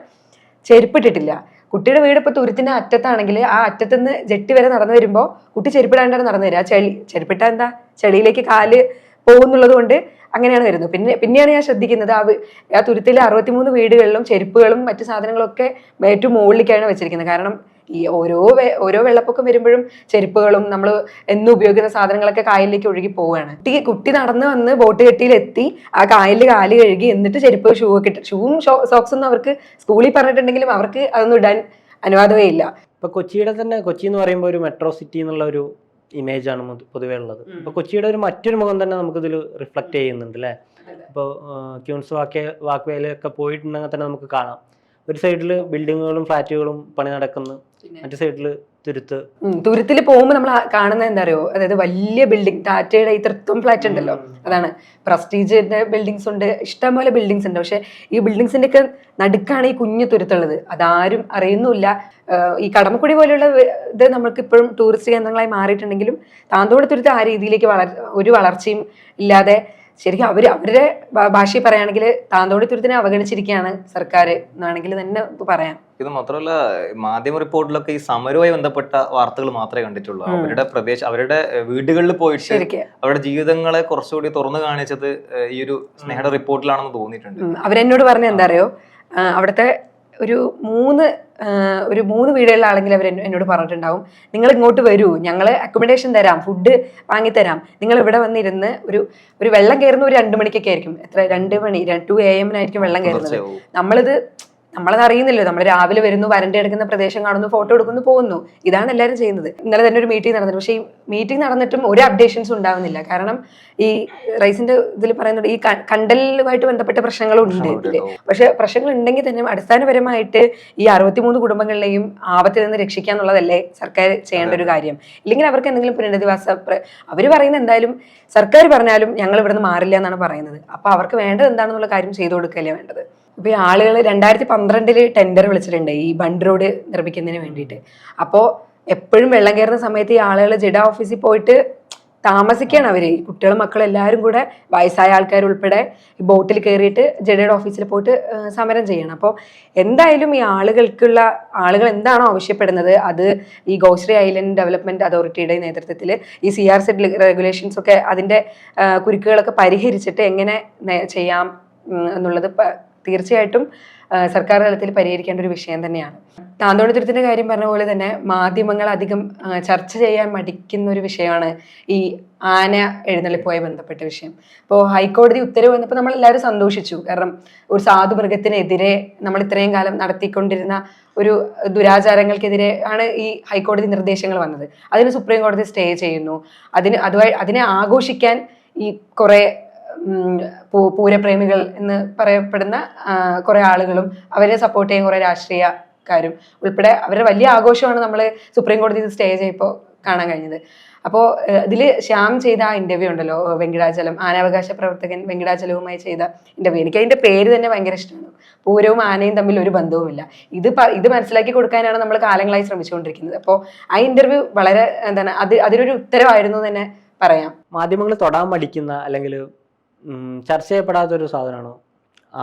A: ചെരുപ്പിട്ടിട്ടില്ല. കുട്ടിയുടെ വീട് ഇപ്പൊ തുരുത്തിന്റെ അറ്റത്താണെങ്കിൽ ആ അറ്റത്തുനിന്ന് ജെട്ടി വരെ നടന്നു വരുമ്പോൾ കുട്ടി ചെരുപ്പിടാണ്ടാണ് നടന്നു വരിക. ആ ചെരുപ്പിട്ട എന്താ ചെളിയിലേക്ക് കാല് പോകുന്നുള്ളത് കൊണ്ട് അങ്ങനെയാണ് വരുന്നത്. പിന്നെയാണ് ഞാൻ ശ്രദ്ധിക്കുന്നത് ആ തുരുത്തിലെ 63 വീടുകളിലും ചെരുപ്പുകളും മറ്റു സാധനങ്ങളും ഒക്കെ ഏറ്റവും മുകളിലേക്കാണ് വെച്ചിരിക്കുന്നത്. കാരണം ഈ ഓരോ വെള്ളപ്പൊക്കം വരുമ്പോഴും ചെരുപ്പുകളും നമ്മൾ എന്നും ഉപയോഗിക്കുന്ന സാധനങ്ങളൊക്കെ കായലിലേക്ക് ഒഴുകി പോവുകയാണ്. കുട്ടി നടന്ന് വന്ന് ബോട്ട് കെട്ടിയിലെത്തി ആ കായലിൽ കാല് കഴുകി എന്നിട്ട് ചെരുപ്പ് ഷൂ ഒക്കെ ഇട്ട്, ഷൂവും സോക്സ് ഒന്നും അവർക്ക് സ്കൂളിൽ പറഞ്ഞിട്ടുണ്ടെങ്കിലും അവർക്ക് അതൊന്നും ഇടാൻ അനുവാദമേ ഇല്ല.
B: ഇപ്പൊ കൊച്ചിയുടെ തന്നെ, കൊച്ചി എന്ന് പറയുമ്പോൾ ഒരു മെട്രോ സിറ്റി എന്നുള്ള ഒരു ഇമേജ് ആണ് പൊതുവേ ഉള്ളത്. അപ്പൊ കൊച്ചിയുടെ മറ്റൊരു മുഖം തന്നെ നമുക്കിതിൽ റിഫ്ലക്ട് ചെയ്യുന്നുണ്ട് അല്ലേ? ഇപ്പോൾ ക്യൂൻസ് വാക്വേയിലൊക്കെ പോയിട്ടുണ്ടെങ്കിൽ തന്നെ നമുക്ക് കാണാം, ഒരു സൈഡിൽ ബിൽഡിങ്ങുകളും ഫ്ലാറ്റുകളും പണി നടക്കുന്നു, മറ്റു സൈഡിൽ
A: തുരുത്തിൽ പോകുമ്പോൾ നമ്മൾ കാണുന്നത് എന്താ അറിയോ, അതായത് വലിയ ബിൽഡിംഗ്, ടാറ്റയുടെ ഈ തൃത്വം ഫ്ലാറ്റ് ഉണ്ടല്ലോ, അതാണ്. പ്രസ്റ്റീജിന്റെ ബിൽഡിങ്സ് ഉണ്ട്, ഇഷ്ടംപോലെ ബിൽഡിങ്സ് ഉണ്ട്. പക്ഷെ ഈ ബിൽഡിങ്സിന്റെ ഒക്കെ നടുക്കാണ് ഈ കുഞ്ഞു തുരുത്തുള്ളത്. അതാരും അറിയുന്നില്ല. ഈ കടമക്കുടി പോലെയുള്ള ഇത് നമ്മൾക്ക് ഇപ്പോഴും ടൂറിസ്റ്റ് കേന്ദ്രങ്ങളായി മാറിയിട്ടുണ്ടെങ്കിലും താന്തോട് തുരുത്ത് ആ രീതിയിലേക്ക് ഒരു വളർച്ചയും ഇല്ലാതെ ശരിക്കും അവരുടെ ഭാഷയിൽ പറയുകയാണെങ്കിൽ താന്തോടി തുരുത്തിനെ അവഗണിച്ചിരിക്കുകയാണ് സർക്കാർ എന്നാണെങ്കിൽ തന്നെ പറയാം.
C: ഇത് മാത്രമല്ല, മാധ്യമ റിപ്പോർട്ടിലൊക്കെ ഈ സമരവുമായി ബന്ധപ്പെട്ട വാർത്തകൾ മാത്രമേ കണ്ടിട്ടുള്ളൂ. അവരുടെ വീടുകളിൽ പോയിട്ട് അവരുടെ ജീവിതങ്ങളെ കുറച്ചുകൂടി തുറന്നു കാണിച്ചത് ഈ ഒരു സ്നേഹയുടെ റിപ്പോർട്ടിലാണെന്ന് തോന്നിയിട്ടുണ്ട്.
A: അവരെന്നോട് പറഞ്ഞ എന്താ അറിയോ, അവിടുത്തെ ഒരു മൂന്ന് വീടുകളിലെ ആളെങ്കിൽ അവർ എന്നോട് പറഞ്ഞിട്ടുണ്ടാവും, നിങ്ങൾ ഇങ്ങോട്ട് വരൂ, ഞങ്ങൾ അക്കോമഡേഷൻ തരാം, ഫുഡ് വാങ്ങിത്തരാം, നിങ്ങൾ ഇവിടെ വന്നിരുന്ന് ഒരു വെള്ളം കയറുന്ന ഒരു 2 മണിക്കൊക്കെ ആയിരിക്കും, 2 മണി 2 AM വെള്ളം കയറുന്നത്. നമ്മളത് അറിയുന്നില്ലോ. നമ്മൾ രാവിലെ വരുന്നു, വരണ്ട എടുക്കുന്ന പ്രദേശം കാണുന്നു, ഫോട്ടോ എടുക്കുന്നു, പോകുന്നു. ഇതാണ് എല്ലാവരും ചെയ്യുന്നത്. ഇന്നലെ തന്നെ ഒരു മീറ്റിംഗ് നടന്നിട്ട്, പക്ഷേ ഈ മീറ്റിംഗ് നടന്നിട്ടും ഒരു അപ്ഡേഷൻസും ഉണ്ടാവുന്നില്ല. കാരണം ഈ റൈസിന്റെ ഇതിൽ പറയുന്നത് ഈ കണ്ടലുമായിട്ട് ബന്ധപ്പെട്ട പ്രശ്നങ്ങളും ഉണ്ട് ഇതില്. പക്ഷെ പ്രശ്നങ്ങൾ ഉണ്ടെങ്കിൽ തന്നെ അടിസ്ഥാനപരമായിട്ട് ഈ 63 കുടുംബങ്ങളിലെയും ആപത്തിൽ നിന്ന് രക്ഷിക്കുക എന്നുള്ളതല്ലേ സർക്കാർ ചെയ്യേണ്ട ഒരു കാര്യം. ഇല്ലെങ്കിൽ അവർക്ക് എന്തെങ്കിലും പുനരധിവാസ അവർ പറയുന്നത് എന്തായാലും സർക്കാർ പറഞ്ഞാലും ഞങ്ങൾ ഇവിടുന്ന് മാറില്ല എന്നാണ് പറയുന്നത്. അപ്പൊ അവർക്ക് വേണ്ടത് എന്താണെന്നുള്ള കാര്യം ചെയ്തു കൊടുക്കല്ലേ വേണ്ടത്. ഇപ്പൊ ഈ ആളുകൾ 2012 ടെൻഡർ വിളിച്ചിട്ടുണ്ട് ഈ ബണ്ട് റോഡ് നിർമ്മിക്കുന്നതിന് വേണ്ടിയിട്ട്. അപ്പോൾ എപ്പോഴും വെള്ളം കയറുന്ന സമയത്ത് ഈ ആളുകൾ ജിഡ ഓഫീസിൽ പോയിട്ട് താമസിക്കുകയാണ്. അവര് കുട്ടികളും മക്കളും എല്ലാവരും കൂടെ, വയസ്സായ ആൾക്കാർ ഉൾപ്പെടെ ഈ ബോട്ടിൽ കയറിയിട്ട് ജിഡയുടെ ഓഫീസിൽ പോയിട്ട് സമരം ചെയ്യണം. അപ്പോൾ എന്തായാലും ഈ ആളുകൾ എന്താണോ ആവശ്യപ്പെടുന്നത് അത് ഈ ഗോശ്രീ ഐലൻഡ് ഡെവലപ്മെന്റ് അതോറിറ്റിയുടെ നേതൃത്വത്തിൽ ഈ CRZ റെഗുലേഷൻസ് ഒക്കെ അതിന്റെ കുരുക്കുകളൊക്കെ പരിഹരിച്ചിട്ട് എങ്ങനെ ചെയ്യാം എന്നുള്ളത് തീർച്ചയായിട്ടും സർക്കാർ തലത്തിൽ പരിഹരിക്കേണ്ട ഒരു വിഷയം തന്നെയാണ്. താന്തോണി തുരുത്തിന്റെ കാര്യം പറഞ്ഞ പോലെ തന്നെ മാധ്യമങ്ങൾ അധികം ചർച്ച ചെയ്യാൻ മടിക്കുന്ന ഒരു വിഷയമാണ് ഈ ആന എഴുന്നള്ളിപ്പുമായി ബന്ധപ്പെട്ട വിഷയം. ഇപ്പോൾ ഹൈക്കോടതി ഉത്തരവ് വന്നപ്പോൾ നമ്മൾ എല്ലാവരും സന്തോഷിച്ചു. കാരണം ഒരു സാധു മൃഗത്തിനെതിരെ നമ്മൾ ഇത്രയും കാലം നടത്തിക്കൊണ്ടിരുന്ന ഒരു ദുരാചാരങ്ങൾക്കെതിരെ ആണ് ഈ ഹൈക്കോടതി നിർദ്ദേശങ്ങൾ വന്നത്. അതിന് സുപ്രീം കോടതി സ്റ്റേ ചെയ്യുന്നു. അതിനെ ആഘോഷിക്കാൻ ഈ കുറെ പൂരപ്രേമികൾ എന്ന് പറയപ്പെടുന്ന കുറെ ആളുകളും അവരെ സപ്പോർട്ട് ചെയ്യാൻ കുറെ രാഷ്ട്രീയക്കാരും ഉൾപ്പെടെ അവരുടെ വലിയ ആഘോഷമാണ് നമ്മൾ സുപ്രീം കോടതി സ്റ്റേ ചെയ്യപ്പോൾ കാണാൻ കഴിഞ്ഞത്. അപ്പോൾ ഇതിൽ ശ്യാം ചെയ്ത ആ ഇന്റർവ്യൂ ഉണ്ടല്ലോ, വെങ്കിടാചലം ആനാവകാശ പ്രവർത്തകൻ വെങ്കിടാചലവുമായി ചെയ്ത ഇന്റർവ്യൂ, എനിക്ക് അതിന്റെ പേര് തന്നെ ഭയങ്കര ഇഷ്ടമാണ്. പൂരവും ആനയും തമ്മിൽ ഒരു ബന്ധവുമില്ല. ഇത് മനസ്സിലാക്കി കൊടുക്കാനാണ് നമ്മൾ കാലങ്ങളായി ശ്രമിച്ചുകൊണ്ടിരിക്കുന്നത്. അപ്പോൾ ആ ഇന്റർവ്യൂ വളരെ അതിനൊരു ഉത്തരവായിരുന്നു തന്നെ പറയാം.
B: മാധ്യമങ്ങൾ തൊടാൻ മടിക്കുന്ന അല്ലെങ്കിൽ ചർച്ച ചെയ്യപ്പെടാത്തൊരു സാധനമാണ്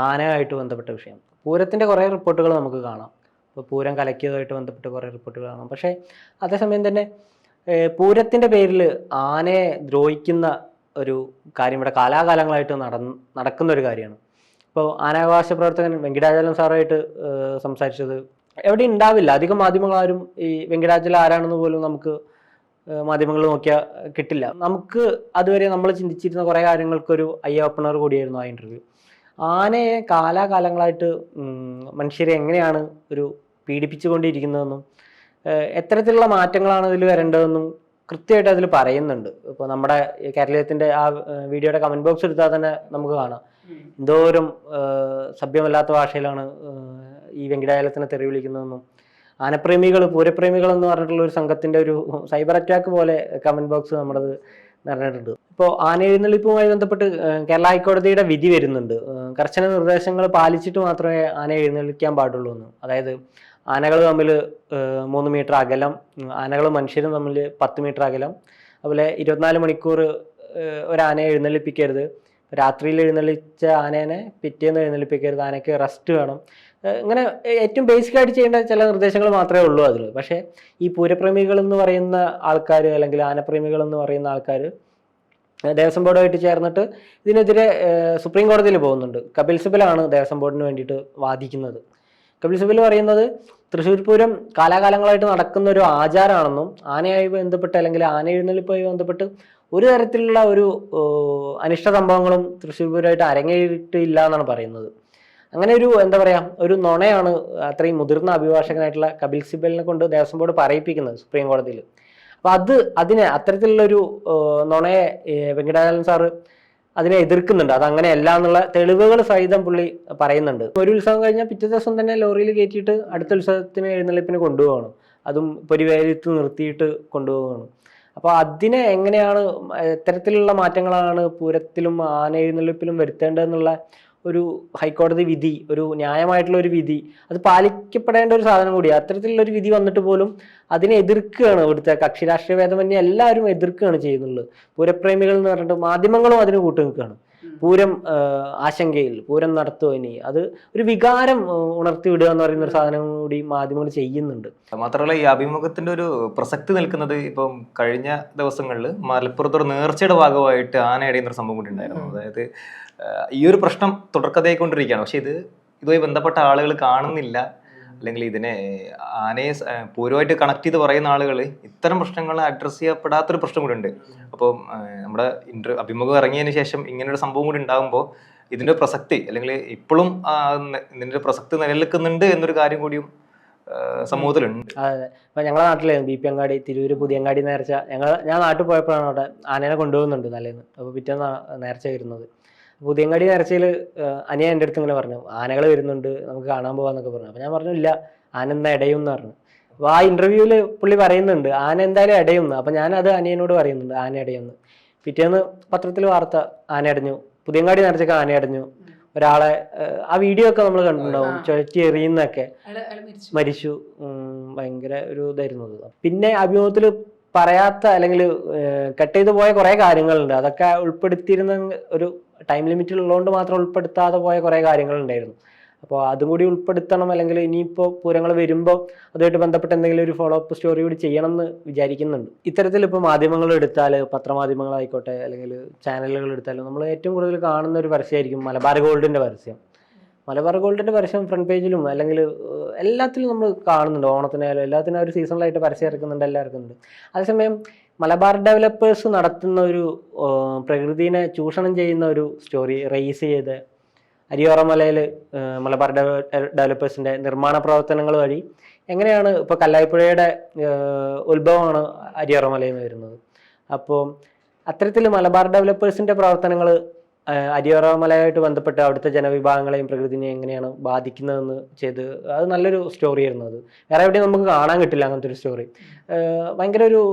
B: ആനയായിട്ട് ബന്ധപ്പെട്ട വിഷയം. പൂരത്തിൻ്റെ കുറേ റിപ്പോർട്ടുകൾ നമുക്ക് കാണാം. ഇപ്പോൾ പൂരം കലക്കിയതുമായിട്ട് ബന്ധപ്പെട്ട് കുറേ റിപ്പോർട്ടുകൾ കാണാം. പക്ഷേ അതേസമയം തന്നെ പൂരത്തിൻ്റെ പേരിൽ ആനയെ ദ്രോഹിക്കുന്ന ഒരു കാര്യം ഇവിടെ കാലാകാലങ്ങളായിട്ട് നടക്കുന്ന ഒരു കാര്യമാണ്. ഇപ്പോൾ ആനാവകാശ പ്രവർത്തകൻ വെങ്കിടാചലം സാറുമായിട്ട് സംസാരിച്ചത് എവിടെ ഉണ്ടാവില്ല. അധികം മാധ്യമങ്ങളാരും ഈ വെങ്കിടാചലം ആരാണെന്ന് പോലും നമുക്ക് മാധ്യമങ്ങൾ നോക്കിയാൽ കിട്ടില്ല. നമുക്ക് അതുവരെ നമ്മൾ ചിന്തിച്ചിരുന്ന കുറേ കാര്യങ്ങൾക്കൊരു ഐ ഓപ്പണർ കൂടിയായിരുന്നു ആ ഇൻ്റർവ്യൂ. ആനയെ കാലാകാലങ്ങളായിട്ട് മനുഷ്യരെ എങ്ങനെയാണ് ഒരു പീഡിപ്പിച്ചുകൊണ്ടിരിക്കുന്നതെന്നും എത്തരത്തിലുള്ള മാറ്റങ്ങളാണ് ഇതിൽ വരേണ്ടതെന്നും കൃത്യമായിട്ട് അതിൽ പറയുന്നുണ്ട്. ഇപ്പോൾ നമ്മുടെ കേരളത്തിൻ്റെ ആ വീഡിയോയുടെ കമൻറ്റ് ബോക്സ് എടുത്താൽ തന്നെ നമുക്ക് കാണാം എന്തോരം സഭ്യമല്ലാത്ത ഭാഷയിലാണ് ഈ വെങ്കിടാചലത്തിനെ തെറി വിളിക്കുന്നതെന്നും ആനപ്രേമികൾ പൂരപ്രേമികൾ എന്ന് പറഞ്ഞിട്ടുള്ള ഒരു സംഘത്തിൻ്റെ ഒരു സൈബർ അറ്റാക്ക് പോലെ കമൻറ്റ് ബോക്സ് നമ്മുടേത് നിറഞ്ഞിട്ടുണ്ട്. ഇപ്പോൾ ആന എഴുന്നള്ളിപ്പുമായി ബന്ധപ്പെട്ട് കേരള ഹൈക്കോടതിയുടെ വിധി വരുന്നുണ്ട്. കർശന നിർദ്ദേശങ്ങൾ പാലിച്ചിട്ട് മാത്രമേ ആന എഴുന്നള്ളിക്കാൻ പാടുള്ളൂ എന്ന്. അതായത് ആനകൾ തമ്മിൽ 3 മീറ്റർ അകലം, ആനകളും മനുഷ്യരും തമ്മിൽ 10 മീറ്റർ അകലം, അതുപോലെ 24 മണിക്കൂർ ഒരു ആനയെ എഴുന്നള്ളിപ്പിക്കരുത്. രാത്രിയിൽ എഴുന്നള്ളിച്ച ആനേനെ പിറ്റേന്ന് എഴുന്നള്ളിപ്പിക്കരുത്. ആനയ്ക്ക് റെസ്റ്റ് വേണം. ഇങ്ങനെ ഏറ്റവും ബേസിക് ആയിട്ട് ചെയ്യേണ്ട ചില നിർദ്ദേശങ്ങൾ മാത്രമേ ഉള്ളൂ അതിൽ. പക്ഷേ ഈ പൂരപ്രേമികൾ എന്ന് പറയുന്ന ആൾക്കാർ അല്ലെങ്കിൽ ആനപ്രേമികൾ എന്ന് പറയുന്ന ആൾക്കാർ ദേവസ്വം ബോർഡുമായിട്ട് ചേർന്നിട്ട് ഇതിനെതിരെ സുപ്രീം കോടതിയിൽ പോകുന്നുണ്ട്. കപിൽ സിബലാണ് ദേവസ്വം ബോർഡിന് വേണ്ടിയിട്ട് വാദിക്കുന്നത്. കപിൽ സിബൽ പറയുന്നത് തൃശ്ശൂർ പൂരം കാലാകാലങ്ങളായിട്ട് നടക്കുന്ന ഒരു ആചാരമാണെന്നും ആനയായി ബന്ധപ്പെട്ട് അല്ലെങ്കിൽ ആന എഴുന്നള്ളിപ്പുമായി ബന്ധപ്പെട്ട് ഒരു തരത്തിലുള്ള ഒരു അനിഷ്ട സംഭവങ്ങളും തൃശ്ശൂർ പൂരമായിട്ട് അരങ്ങേറിയിട്ടില്ല എന്നാണ് പറയുന്നത്. അങ്ങനെ ഒരു എന്താ പറയുക, ഒരു നുണയാണ് അത്രയും മുതിർന്ന അഭിഭാഷകനായിട്ടുള്ള കപിൽ സിബലിനെ കൊണ്ട് ദേവസ്വം ബോർഡ് പറയിപ്പിക്കുന്നത് സുപ്രീം കോടതിയിൽ. അപ്പോൾ അതിനെ അത്തരത്തിലുള്ളൊരു നുണയെ വെങ്കടാചലൻ സാറ് അതിനെ എതിർക്കുന്നുണ്ട്. അത് അങ്ങനെയല്ല എന്നുള്ള തെളിവുകൾ സഹിതം പുള്ളി പറയുന്നുണ്ട്. ഒരു ഉത്സവം കഴിഞ്ഞാൽ പിറ്റേ ദിവസം തന്നെ ലോറിയിൽ കയറ്റിയിട്ട് അടുത്ത ഉത്സവത്തിന് എഴുന്നള്ളിപ്പിന് കൊണ്ടുപോകണം, അതും പൊരിവേലിത്ത് നിർത്തിയിട്ട് കൊണ്ടുപോകണം. അപ്പോൾ അതിനെ എങ്ങനെയാണ്, ഇത്തരത്തിലുള്ള മാറ്റങ്ങളാണ് പൂരത്തിലും ആന എഴുന്നള്ളിപ്പിലും വരുത്തേണ്ടതെന്നുള്ള ഒരു ഹൈക്കോടതി വിധി, ഒരു ന്യായമായിട്ടുള്ള ഒരു വിധി, അത് പാലിക്കപ്പെടേണ്ട ഒരു സാധനം കൂടിയാണ്. അത്തരത്തിലുള്ള ഒരു വിധി വന്നിട്ട് പോലും അതിനെ എതിർക്കുകയാണ് ഇവിടുത്തെ കക്ഷി രാഷ്ട്രീയ ഭേദമന്യേ എല്ലാവരും എതിർക്കുകയാണ് ചെയ്യുന്നുള്ളത്. പൂരപ്രേമികൾ എന്ന് പറഞ്ഞിട്ട് മാധ്യമങ്ങളും അതിന് കൂട്ടു നിൽക്കുകയാണ്. പൂരം ആശങ്കയിൽ പൂരം നടത്തുമോ ഇനി, അത് ഒരു വികാരം ഉണർത്തി വിടുക എന്ന് പറയുന്ന ഒരു സാധനം കൂടി മാധ്യമങ്ങൾ ചെയ്യുന്നുണ്ട്.
C: മാത്രമല്ല ഈ അഭിമുഖത്തിന്റെ ഒരു പ്രസക്തി നിൽക്കുന്നത് ഇപ്പം കഴിഞ്ഞ ദിവസങ്ങളിൽ മലപ്പുറത്തൊരു നേർച്ചയുടെ ഭാഗമായിട്ട് ആന അടയുന്ന സംഭവം കൂടി ഉണ്ടായിരുന്നു. അതായത് ഈ ഒരു പ്രശ്നം തുടർക്കഥയായിക്കൊണ്ടിരിക്കുകയാണ്. പക്ഷെ ഇതുമായി ബന്ധപ്പെട്ട ആളുകൾ കാണുന്നില്ല, അല്ലെങ്കിൽ ഇതിനെ ആനയെ പൂരമായിട്ട് കണക്ട് ചെയ്ത് പറയുന്ന ആളുകൾ ഇത്തരം പ്രശ്നങ്ങൾ അഡ്രസ്സ് ചെയ്യപ്പെടാത്തൊരു പ്രശ്നം കൂടി ഉണ്ട്. അപ്പം നമ്മുടെ അഭിമുഖം ഇറങ്ങിയതിന് ശേഷം ഇങ്ങനൊരു സംഭവം കൂടി ഉണ്ടാകുമ്പോൾ ഇതിന്റെ പ്രസക്തി, അല്ലെങ്കിൽ ഇപ്പോഴും ഇതിന്റെ പ്രസക്തി നിലനിൽക്കുന്നുണ്ട് എന്നൊരു കാര്യം കൂടിയും സമൂഹത്തിലുണ്ട്.
B: അതെ, ഇപ്പൊ ഞങ്ങളുടെ നാട്ടിലെ BP അങ്ങാടി, തിരൂര് പുതിയങ്ങാടി നേർച്ച, ഞാൻ നാട്ടിൽ പോയപ്പോഴാണ് അവിടെ ആനേനെ കൊണ്ടുപോകുന്നുണ്ട് തലേന്ന്. അപ്പോൾ പിറ്റേന്ന് നേർച്ച വരുന്നത്. പുതിയങ്ങാടി നേർച്ചയിൽ അനിയ എൻ്റെ അടുത്ത് ഇങ്ങനെ പറഞ്ഞു, ആനകൾ വരുന്നുണ്ട്, നമുക്ക് കാണാൻ പോകാന്നൊക്കെ പറഞ്ഞു. അപ്പോൾ ഞാൻ പറഞ്ഞു ഇല്ല, ആന എന്താ ഇടയും എന്ന് പറഞ്ഞു. അപ്പോൾ ആ ഇന്റർവ്യൂവിൽ പുള്ളി പറയുന്നുണ്ട് ആന എന്തായാലും ഇടയുന്നു. അപ്പം ഞാനത് അനിയനോട് പറയുന്നുണ്ട് ആന ഇടയുന്നു. പിറ്റേന്ന് പത്രത്തിൽ വാർത്ത ആന അടഞ്ഞു, പുതിയങ്ങാടി നേർച്ചക്ക് ആന അടഞ്ഞു, ഒരാളെ ആ വീഡിയോ ഒക്കെ നമ്മൾ കണ്ടിട്ടുണ്ടാവും, ചുഴറ്റി എറിയുന്നൊക്കെ, മരിച്ചു. ഭയങ്കര ഒരു ഇതായിരുന്നു അത്. പിന്നെ അഭിമുഖത്തിൽ പറയാത്ത അല്ലെങ്കിൽ കട്ട് ചെയ്ത് പോയ കുറേ കാര്യങ്ങളുണ്ട്. അതൊക്കെ ഉൾപ്പെടുത്തിയിരുന്ന ഒരു ടൈം ലിമിറ്റിൽ ഉള്ളതുകൊണ്ട് മാത്രം ഉൾപ്പെടുത്താതെ പോയ കുറേ കാര്യങ്ങളുണ്ടായിരുന്നു. അപ്പോൾ അതും കൂടി ഉൾപ്പെടുത്തണം, അല്ലെങ്കിൽ ഇനിയിപ്പോൾ പൂരങ്ങൾ വരുമ്പോൾ അതുമായിട്ട് ബന്ധപ്പെട്ട എന്തെങ്കിലും ഒരു ഫോളോ അപ്പ് സ്റ്റോറി കൂടി ചെയ്യണം എന്ന് വിചാരിക്കുന്നുണ്ട്. ഇത്തരത്തിൽ ഇപ്പോൾ മാധ്യമങ്ങൾ എടുത്താൽ, പത്രമാധ്യമങ്ങളായിക്കോട്ടെ അല്ലെങ്കിൽ ചാനലുകൾ എടുത്താലും നമ്മൾ ഏറ്റവും കൂടുതൽ കാണുന്ന ഒരു പരസ്യമായിരിക്കും മലബാർ ഗോൾഡിൻ്റെ പരസ്യം. മലബാർ ഗോൾഡിൻ്റെ പരസ്യം ഫ്രണ്ട് പേജിലും അല്ലെങ്കിൽ എല്ലാത്തിലും നമ്മൾ കാണുന്നുണ്ട്. ഓണത്തിനായാലും എല്ലാത്തിനും ഒരു സീസണലായിട്ട് പരസ്യം ഇറക്കുന്നുണ്ട്, എല്ലാം ഇറക്കുന്നുണ്ട്. അതേസമയം മലബാർ ഡെവലപ്പേഴ്സ് നടത്തുന്ന ഒരു പ്രകൃതിനെ ചൂഷണം ചെയ്യുന്ന ഒരു സ്റ്റോറി റേസ് ചെയ്ത് അരിയോറമലയിൽ മലബാർ ഡെവലപ്പേഴ്സിൻ്റെ നിർമ്മാണ പ്രവർത്തനങ്ങൾ വഴി എങ്ങനെയാണ് ഇപ്പോൾ കല്ലായിപ്പുഴയുടെ ഉത്ഭവമാണ് അരിയോറമലയിൽ നിന്ന് വരുന്നത്. അപ്പോൾ അത്തരത്തിൽ മലബാർ ഡെവലപ്പേഴ്സിൻ്റെ പ്രവർത്തനങ്ങൾ അരിയോറമലയായിട്ട് ബന്ധപ്പെട്ട് അവിടുത്തെ ജനവിഭാഗങ്ങളെയും പ്രകൃതിനെയും എങ്ങനെയാണ് ബാധിക്കുന്നതെന്ന് ചെയ്ത് അത് നല്ലൊരു സ്റ്റോറി ആയിരുന്നു. അത് വേറെ എവിടെയും നമുക്ക് കാണാൻ കിട്ടില്ല അങ്ങനത്തെ ഒരു സ്റ്റോറി. ഭയങ്കര ഒരു,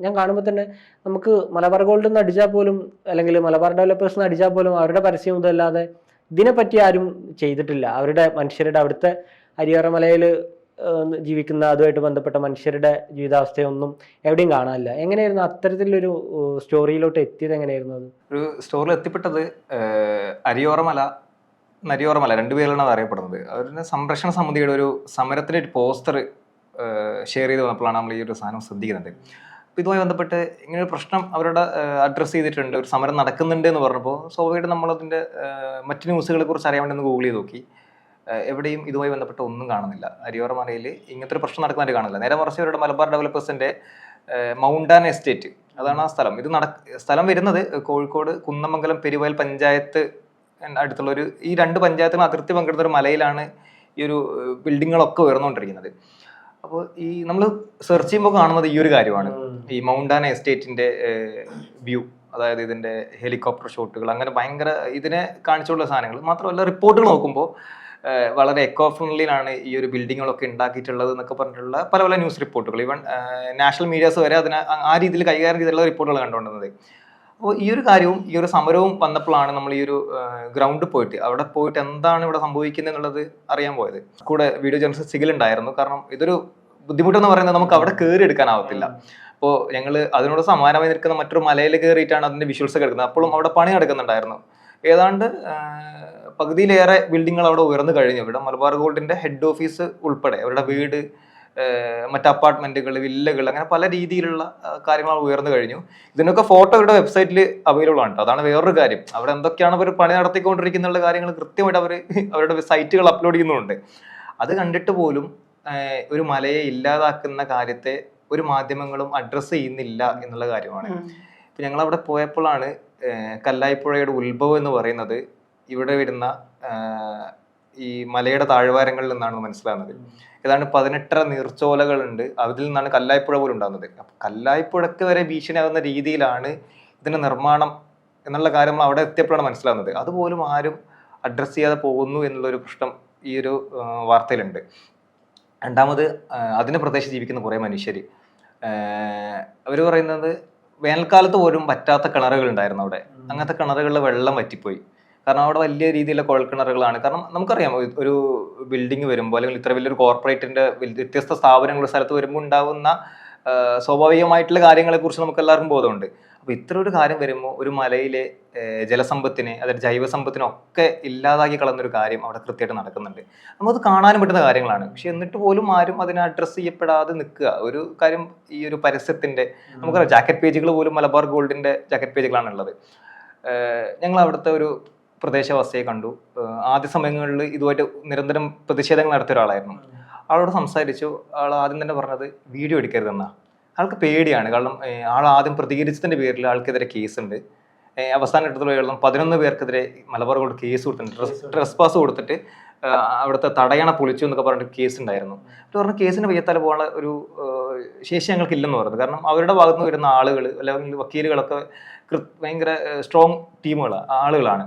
B: ഞാൻ കാണുമ്പോൾ തന്നെ നമുക്ക് മലബാർ ഗോൾഡിൽ നിന്ന് അടിച്ചാൽ പോലും അല്ലെങ്കിൽ മലബാർ ഡെവലപ്പേഴ്സ് നിന്ന് അടിച്ചാൽ പോലും അവരുടെ പരസ്യം ഇതല്ലാതെ ഇതിനെപ്പറ്റി ആരും ചെയ്തിട്ടില്ല. അവരുടെ മനുഷ്യരുടെ അവിടുത്തെ അരിയോറമലയിൽ ജീവിക്കുന്ന അതുമായിട്ട് ബന്ധപ്പെട്ട മനുഷ്യരുടെ ജീവിതാവസ്ഥയൊന്നും എവിടെയും കാണാനില്ല. എങ്ങനെയായിരുന്നു അത്തരത്തിലൊരു സ്റ്റോറിയിലോട്ട് എത്തിയത്? എങ്ങനെയായിരുന്നു അത്?
C: ഒരു സ്റ്റോറിയിൽ എത്തിപ്പെട്ടത് അരിയോറമല, നരിയോറമല രണ്ടുപേരാണ് അത് അറിയപ്പെടുന്നത്. അവരുടെ സംരക്ഷണ സമിതിയുടെ ഒരു സമരത്തിൻ്റെ ഒരു പോസ്റ്റർ ഷെയർ ചെയ്ത് വന്നപ്പോഴാണ് നമ്മൾ ഈ ഒരു സാധനം ശ്രദ്ധിക്കുന്നത്. അപ്പോൾ ഇതുമായി ബന്ധപ്പെട്ട് ഇങ്ങനൊരു പ്രശ്നം അവരുടെ അഡ്രസ്സ് ചെയ്തിട്ടുണ്ട്, ഒരു സമരം നടക്കുന്നുണ്ട് എന്ന് പറഞ്ഞപ്പോൾ സ്വാഭാവികമായിട്ട് നമ്മളതിൻ്റെ മറ്റ് ന്യൂസുകളെ കുറിച്ച് അറിയാൻ വേണ്ടി ഒന്ന് ഗൂഗിൾ ചെയ്ത് നോക്കി. എവിടെയും ഇതുമായി ബന്ധപ്പെട്ട് ഒന്നും കാണുന്നില്ല. അരിയോറമലയിൽ ഇങ്ങനത്തെ ഒരു പ്രശ്നം നടക്കുന്നതായിട്ട് കാണുന്നില്ല. നേരെ മറിച്ച് അവരുടെ മലബാർ ഡെവലപ്പേഴ്സിൻ്റെ മൗണ്ടാൻ എസ്റ്റേറ്റ്, അതാണ് ആ സ്ഥലം. ഇത് സ്ഥലം വരുന്നത് കോഴിക്കോട് കുന്നമംഗലം പെരുവയൽ പഞ്ചായത്ത് അടുത്തുള്ള ഈ രണ്ട് പഞ്ചായത്തുകൾ അതിർത്തി പങ്കിടുന്ന ഒരു മലയിലാണ് ഈ ഒരു ബിൽഡിങ്ങുകളൊക്കെ ഉയർന്നുകൊണ്ടിരിക്കുന്നത്. അപ്പോൾ ഈ നമ്മൾ സെർച്ച് ചെയ്യുമ്പോൾ കാണുന്നത് ഈ ഒരു കാര്യമാണ്, ഈ മൗണ്ടാൻ എസ്റ്റേറ്റിൻ്റെ വ്യൂ, അതായത് ഇതിൻ്റെ ഹെലികോപ്റ്റർ ഷോട്ടുകൾ, അങ്ങനെ ഭയങ്കര ഇതിനെ കാണിച്ചുള്ള സാധനങ്ങൾ. മാത്രമല്ല റിപ്പോർട്ടുകൾ നോക്കുമ്പോൾ വളരെ എക്കോ ഫ്രണ്ട്ലിയിലാണ് ഈ ഒരു ബിൽഡിങ്ങുകളൊക്കെ ഉണ്ടാക്കിയിട്ടുള്ളത് എന്നൊക്കെ പറഞ്ഞിട്ടുള്ള പല പല ന്യൂസ് റിപ്പോർട്ടുകൾ, ഈവൻ നാഷണൽ മീഡിയാസ് വരെ അതിനെ ആ രീതിയിൽ കൈകാര്യം ചെയ്തിട്ടുള്ള റിപ്പോർട്ടുകൾ കണ്ടുകൊണ്ടിരുന്നത്. അപ്പോൾ ഈ ഒരു കാര്യവും ഈ ഒരു സമരവും വന്നപ്പോഴാണ് നമ്മൾ ഈ ഒരു ഗ്രൗണ്ടിൽ പോയിട്ട് അവിടെ പോയിട്ട് എന്താണ് ഇവിടെ സംഭവിക്കുന്നത് എന്നുള്ളത് അറിയാൻ പോയത്. കൂടെ വീഡിയോ ജേർണലിസ്റ്റ് സിഗിൽ ഉണ്ടായിരുന്നു. കാരണം ഇതൊരു ബുദ്ധിമുട്ടെന്ന് പറയുന്നത് നമുക്ക് അവിടെ കയറി എടുക്കാനാവത്തില്ല. അപ്പോൾ ഞങ്ങൾ അതിനോട് സമാനമായി നിൽക്കുന്ന മറ്റൊരു മലയിൽ കയറിയിട്ടാണ് അതിൻ്റെ വിഷ്വൽസ് ഒക്കെ എടുക്കുന്നത്. അപ്പോഴും അവിടെ പണി നടക്കുന്നുണ്ടായിരുന്നു. ഏതാണ്ട് പകുതിയിലേറെ ബിൽഡിങ്ങുകൾ അവിടെ ഉയർന്നു കഴിഞ്ഞു. ഇവിടെ മലബാർ ഗോൾഡിന്റെ ഹെഡ് ഓഫീസ് ഉൾപ്പെടെ അവരുടെ വീട്, മറ്റ് അപ്പാർട്ട്മെന്റുകൾ, വില്ലകൾ, അങ്ങനെ പല രീതിയിലുള്ള കാര്യങ്ങൾ ഉയർന്നു കഴിഞ്ഞു. ഇതിനൊക്കെ ഫോട്ടോ ഇവരുടെ വെബ്സൈറ്റിൽ അവൈലബിൾ ആണ്. അതാണ് വേറൊരു കാര്യം. അവിടെ എന്തൊക്കെയാണ് അവർ പണി നടത്തിക്കൊണ്ടിരിക്കുന്ന കാര്യങ്ങൾ കൃത്യമായിട്ട് അവർ അവരുടെ സൈറ്റുകൾ അപ്ലോഡ് ചെയ്യുന്നുണ്ട്. അത് കണ്ടിട്ട് പോലും ഒരു മലയെ ഇല്ലാതാക്കുന്ന കാര്യത്തെ ഒരു മാധ്യമങ്ങളും അഡ്രസ്സ് ചെയ്യുന്നില്ല എന്നുള്ള കാര്യമാണ്. ഇപ്പൊ ഞങ്ങൾ അവിടെ പോയപ്പോഴാണ് കല്ലായിപ്പുഴയുടെ ഉത്ഭവം എന്ന് പറയുന്നത് ഇവിടെ വരുന്ന ഈ മലയുടെ താഴ്വാരങ്ങളിൽ നിന്നാണ് മനസ്സിലാകുന്നത്. ഏതാണ്ട് 18 നീർച്ചോലകളുണ്ട്, അതിൽ നിന്നാണ് കല്ലായിപ്പുഴ പോലും ഉണ്ടാകുന്നത്. അപ്പൊ കല്ലായിപ്പുഴക്ക് വരെ ഭീഷണിയാവുന്ന രീതിയിലാണ് ഇതിന്റെ നിർമ്മാണം എന്നുള്ള കാര്യം നമ്മൾ അവിടെ എത്തിയപ്പോഴാണ് മനസ്സിലാകുന്നത്. അതുപോലും ആരും അഡ്രസ്സ് ചെയ്യാതെ പോകുന്നു എന്നുള്ളൊരു പ്രശ്നം ഈ ഒരു വാർത്തയിലുണ്ട്. രണ്ടാമത് അതിന് പ്രദേശത്ത് ജീവിക്കുന്ന കുറേ മനുഷ്യർ, അവർ പറയുന്നത് വേനൽക്കാലത്ത് പോലും പറ്റാത്ത കിണറുകൾ ഉണ്ടായിരുന്നു അവിടെ. അങ്ങനത്തെ കിണറുകളിൽ വെള്ളം വറ്റിപ്പോയി. കാരണം അവിടെ വലിയ രീതിയിലുള്ള കുഴൽക്കിണറുകളാണ്. കാരണം നമുക്കറിയാം, ഒരു ബിൽഡിംഗ് വരുമ്പോൾ അല്ലെങ്കിൽ ഇത്ര വലിയൊരു കോർപ്പറേറ്റിന്റെ വ്യത്യസ്ത സ്ഥാപനങ്ങളുടെ സ്ഥലത്ത് വരുമ്പോൾ ഉണ്ടാകുന്ന സ്വാഭാവികമായിട്ടുള്ള കാര്യങ്ങളെ കുറിച്ച് നമുക്ക് എല്ലാവർക്കും ബോധമുണ്ട്. അപ്പൊ ഇത്ര ഒരു കാര്യം വരുമ്പോൾ ഒരു മലയിലെ ജലസമ്പത്തിനെ, അതായത് ജൈവസമ്പത്തിനൊക്കെ ഇല്ലാതാക്കി കളയുന്നൊരു കാര്യം അവിടെ കൃത്യമായിട്ട് നടക്കുന്നുണ്ട്. നമുക്കത് കാണാനും പറ്റുന്ന കാര്യങ്ങളാണ്. പക്ഷെ എന്നിട്ട് പോലും ആരും അതിനെ അഡ്രസ്സ് ചെയ്യപ്പെടാതെ നിൽക്കുക. ഒരു കാര്യം, ഈ ഒരു പരസ്യത്തിന്റെ നമുക്കറിയാം, ജാക്കറ്റ് പേജുകൾ പോലും മലബാർ ഗോൾഡിന്റെ ജാക്കറ്റ് പേജുകളാണ് ഉള്ളത്. ഞങ്ങൾ അവിടുത്തെ ഒരു പ്രദേശവാസിയെ കണ്ടു. ആദ്യ സമയങ്ങളിൽ ഇതുമായിട്ട് നിരന്തരം പ്രതിഷേധങ്ങൾ നടത്തിയ ഒരാളായിരുന്നു. ആളോട് സംസാരിച്ചു. ആൾ ആദ്യം തന്നെ പറഞ്ഞത് വീഡിയോ എടുക്കരുതെന്നാ. ആൾക്ക് പേടിയാണ്. കാരണം ആൾ ആദ്യം പ്രതികരിച്ചതിന്റെ പേരിൽ ആൾക്കെതിരെ കേസുണ്ട്. അവസാന ഘട്ടത്തിൽ 11 പേർക്കെതിരെ മലബാർ ഗോൾഡ് കേസ് കൊടുത്തിട്ടുണ്ട്. ട്രസ് പാസ് കൊടുത്തിട്ട് അവിടുത്തെ തടയണ പൊളിച്ചു എന്നൊക്കെ പറഞ്ഞിട്ട് കേസ് ഉണ്ടായിരുന്നു. അപ്പോൾ പറഞ്ഞ കേസിന് വയ്യത്താൽ പോകാനുള്ള ഒരു ശേഷി ഞങ്ങൾക്ക് ഇല്ലെന്ന് പറയുന്നത്. കാരണം അവരുടെ ഭാഗത്ത് നിന്ന് വരുന്ന ആളുകൾ അല്ലെങ്കിൽ വക്കീലുകളൊക്കെ ഭയങ്കര സ്ട്രോങ് ആളുകളാണ്.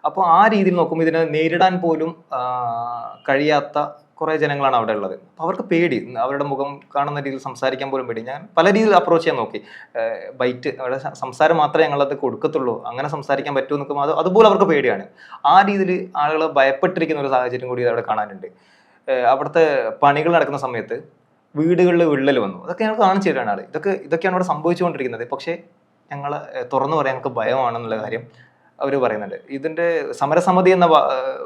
C: അപ്പോൾ ആ രീതിയിൽ നോക്കുമ്പോൾ ഇതിനെ നേരിടാൻ പോലും കഴിയാത്ത കുറേ ജനങ്ങളാണ് അവിടെ ഉള്ളത്. അപ്പോൾ അവർക്ക് പേടി, അവരുടെ മുഖം കാണുന്ന രീതിയിൽ സംസാരിക്കാൻ പോലും പേടി. ഞാൻ പല രീതിയിൽ അപ്രോച്ച് ചെയ്യാൻ നോക്കി. ബൈറ്റ്, അവിടെ സംസാരം മാത്രമേ ഞങ്ങളത് കൊടുക്കത്തുള്ളൂ, അങ്ങനെ സംസാരിക്കാൻ പറ്റൂ എന്നൊക്കെ അതുപോലെ അവർക്ക് പേടിയാണ്. ആ രീതിയിൽ ആളുകൾ ഭയപ്പെട്ടിരിക്കുന്ന ഒരു സാഹചര്യം കൂടി അവിടെ കാണാനുണ്ട്. അവിടുത്തെ പണികൾ നടക്കുന്ന സമയത്ത് വീടുകളിൽ വിള്ളൽ വന്നു. അതൊക്കെ ഞങ്ങൾ കാണിച്ചു തരാണ് ആൾ. ഇതൊക്കെയാണ് അവിടെ സംഭവിച്ചുകൊണ്ടിരിക്കുന്നത്. പക്ഷേ ഞങ്ങൾ തുറന്നു പറയാൻ ഞങ്ങൾക്ക് ഭയമാണെന്നുള്ള കാര്യം അവർ പറയുന്നുണ്ട്. ഇതിൻ്റെ സമരസമിതി എന്ന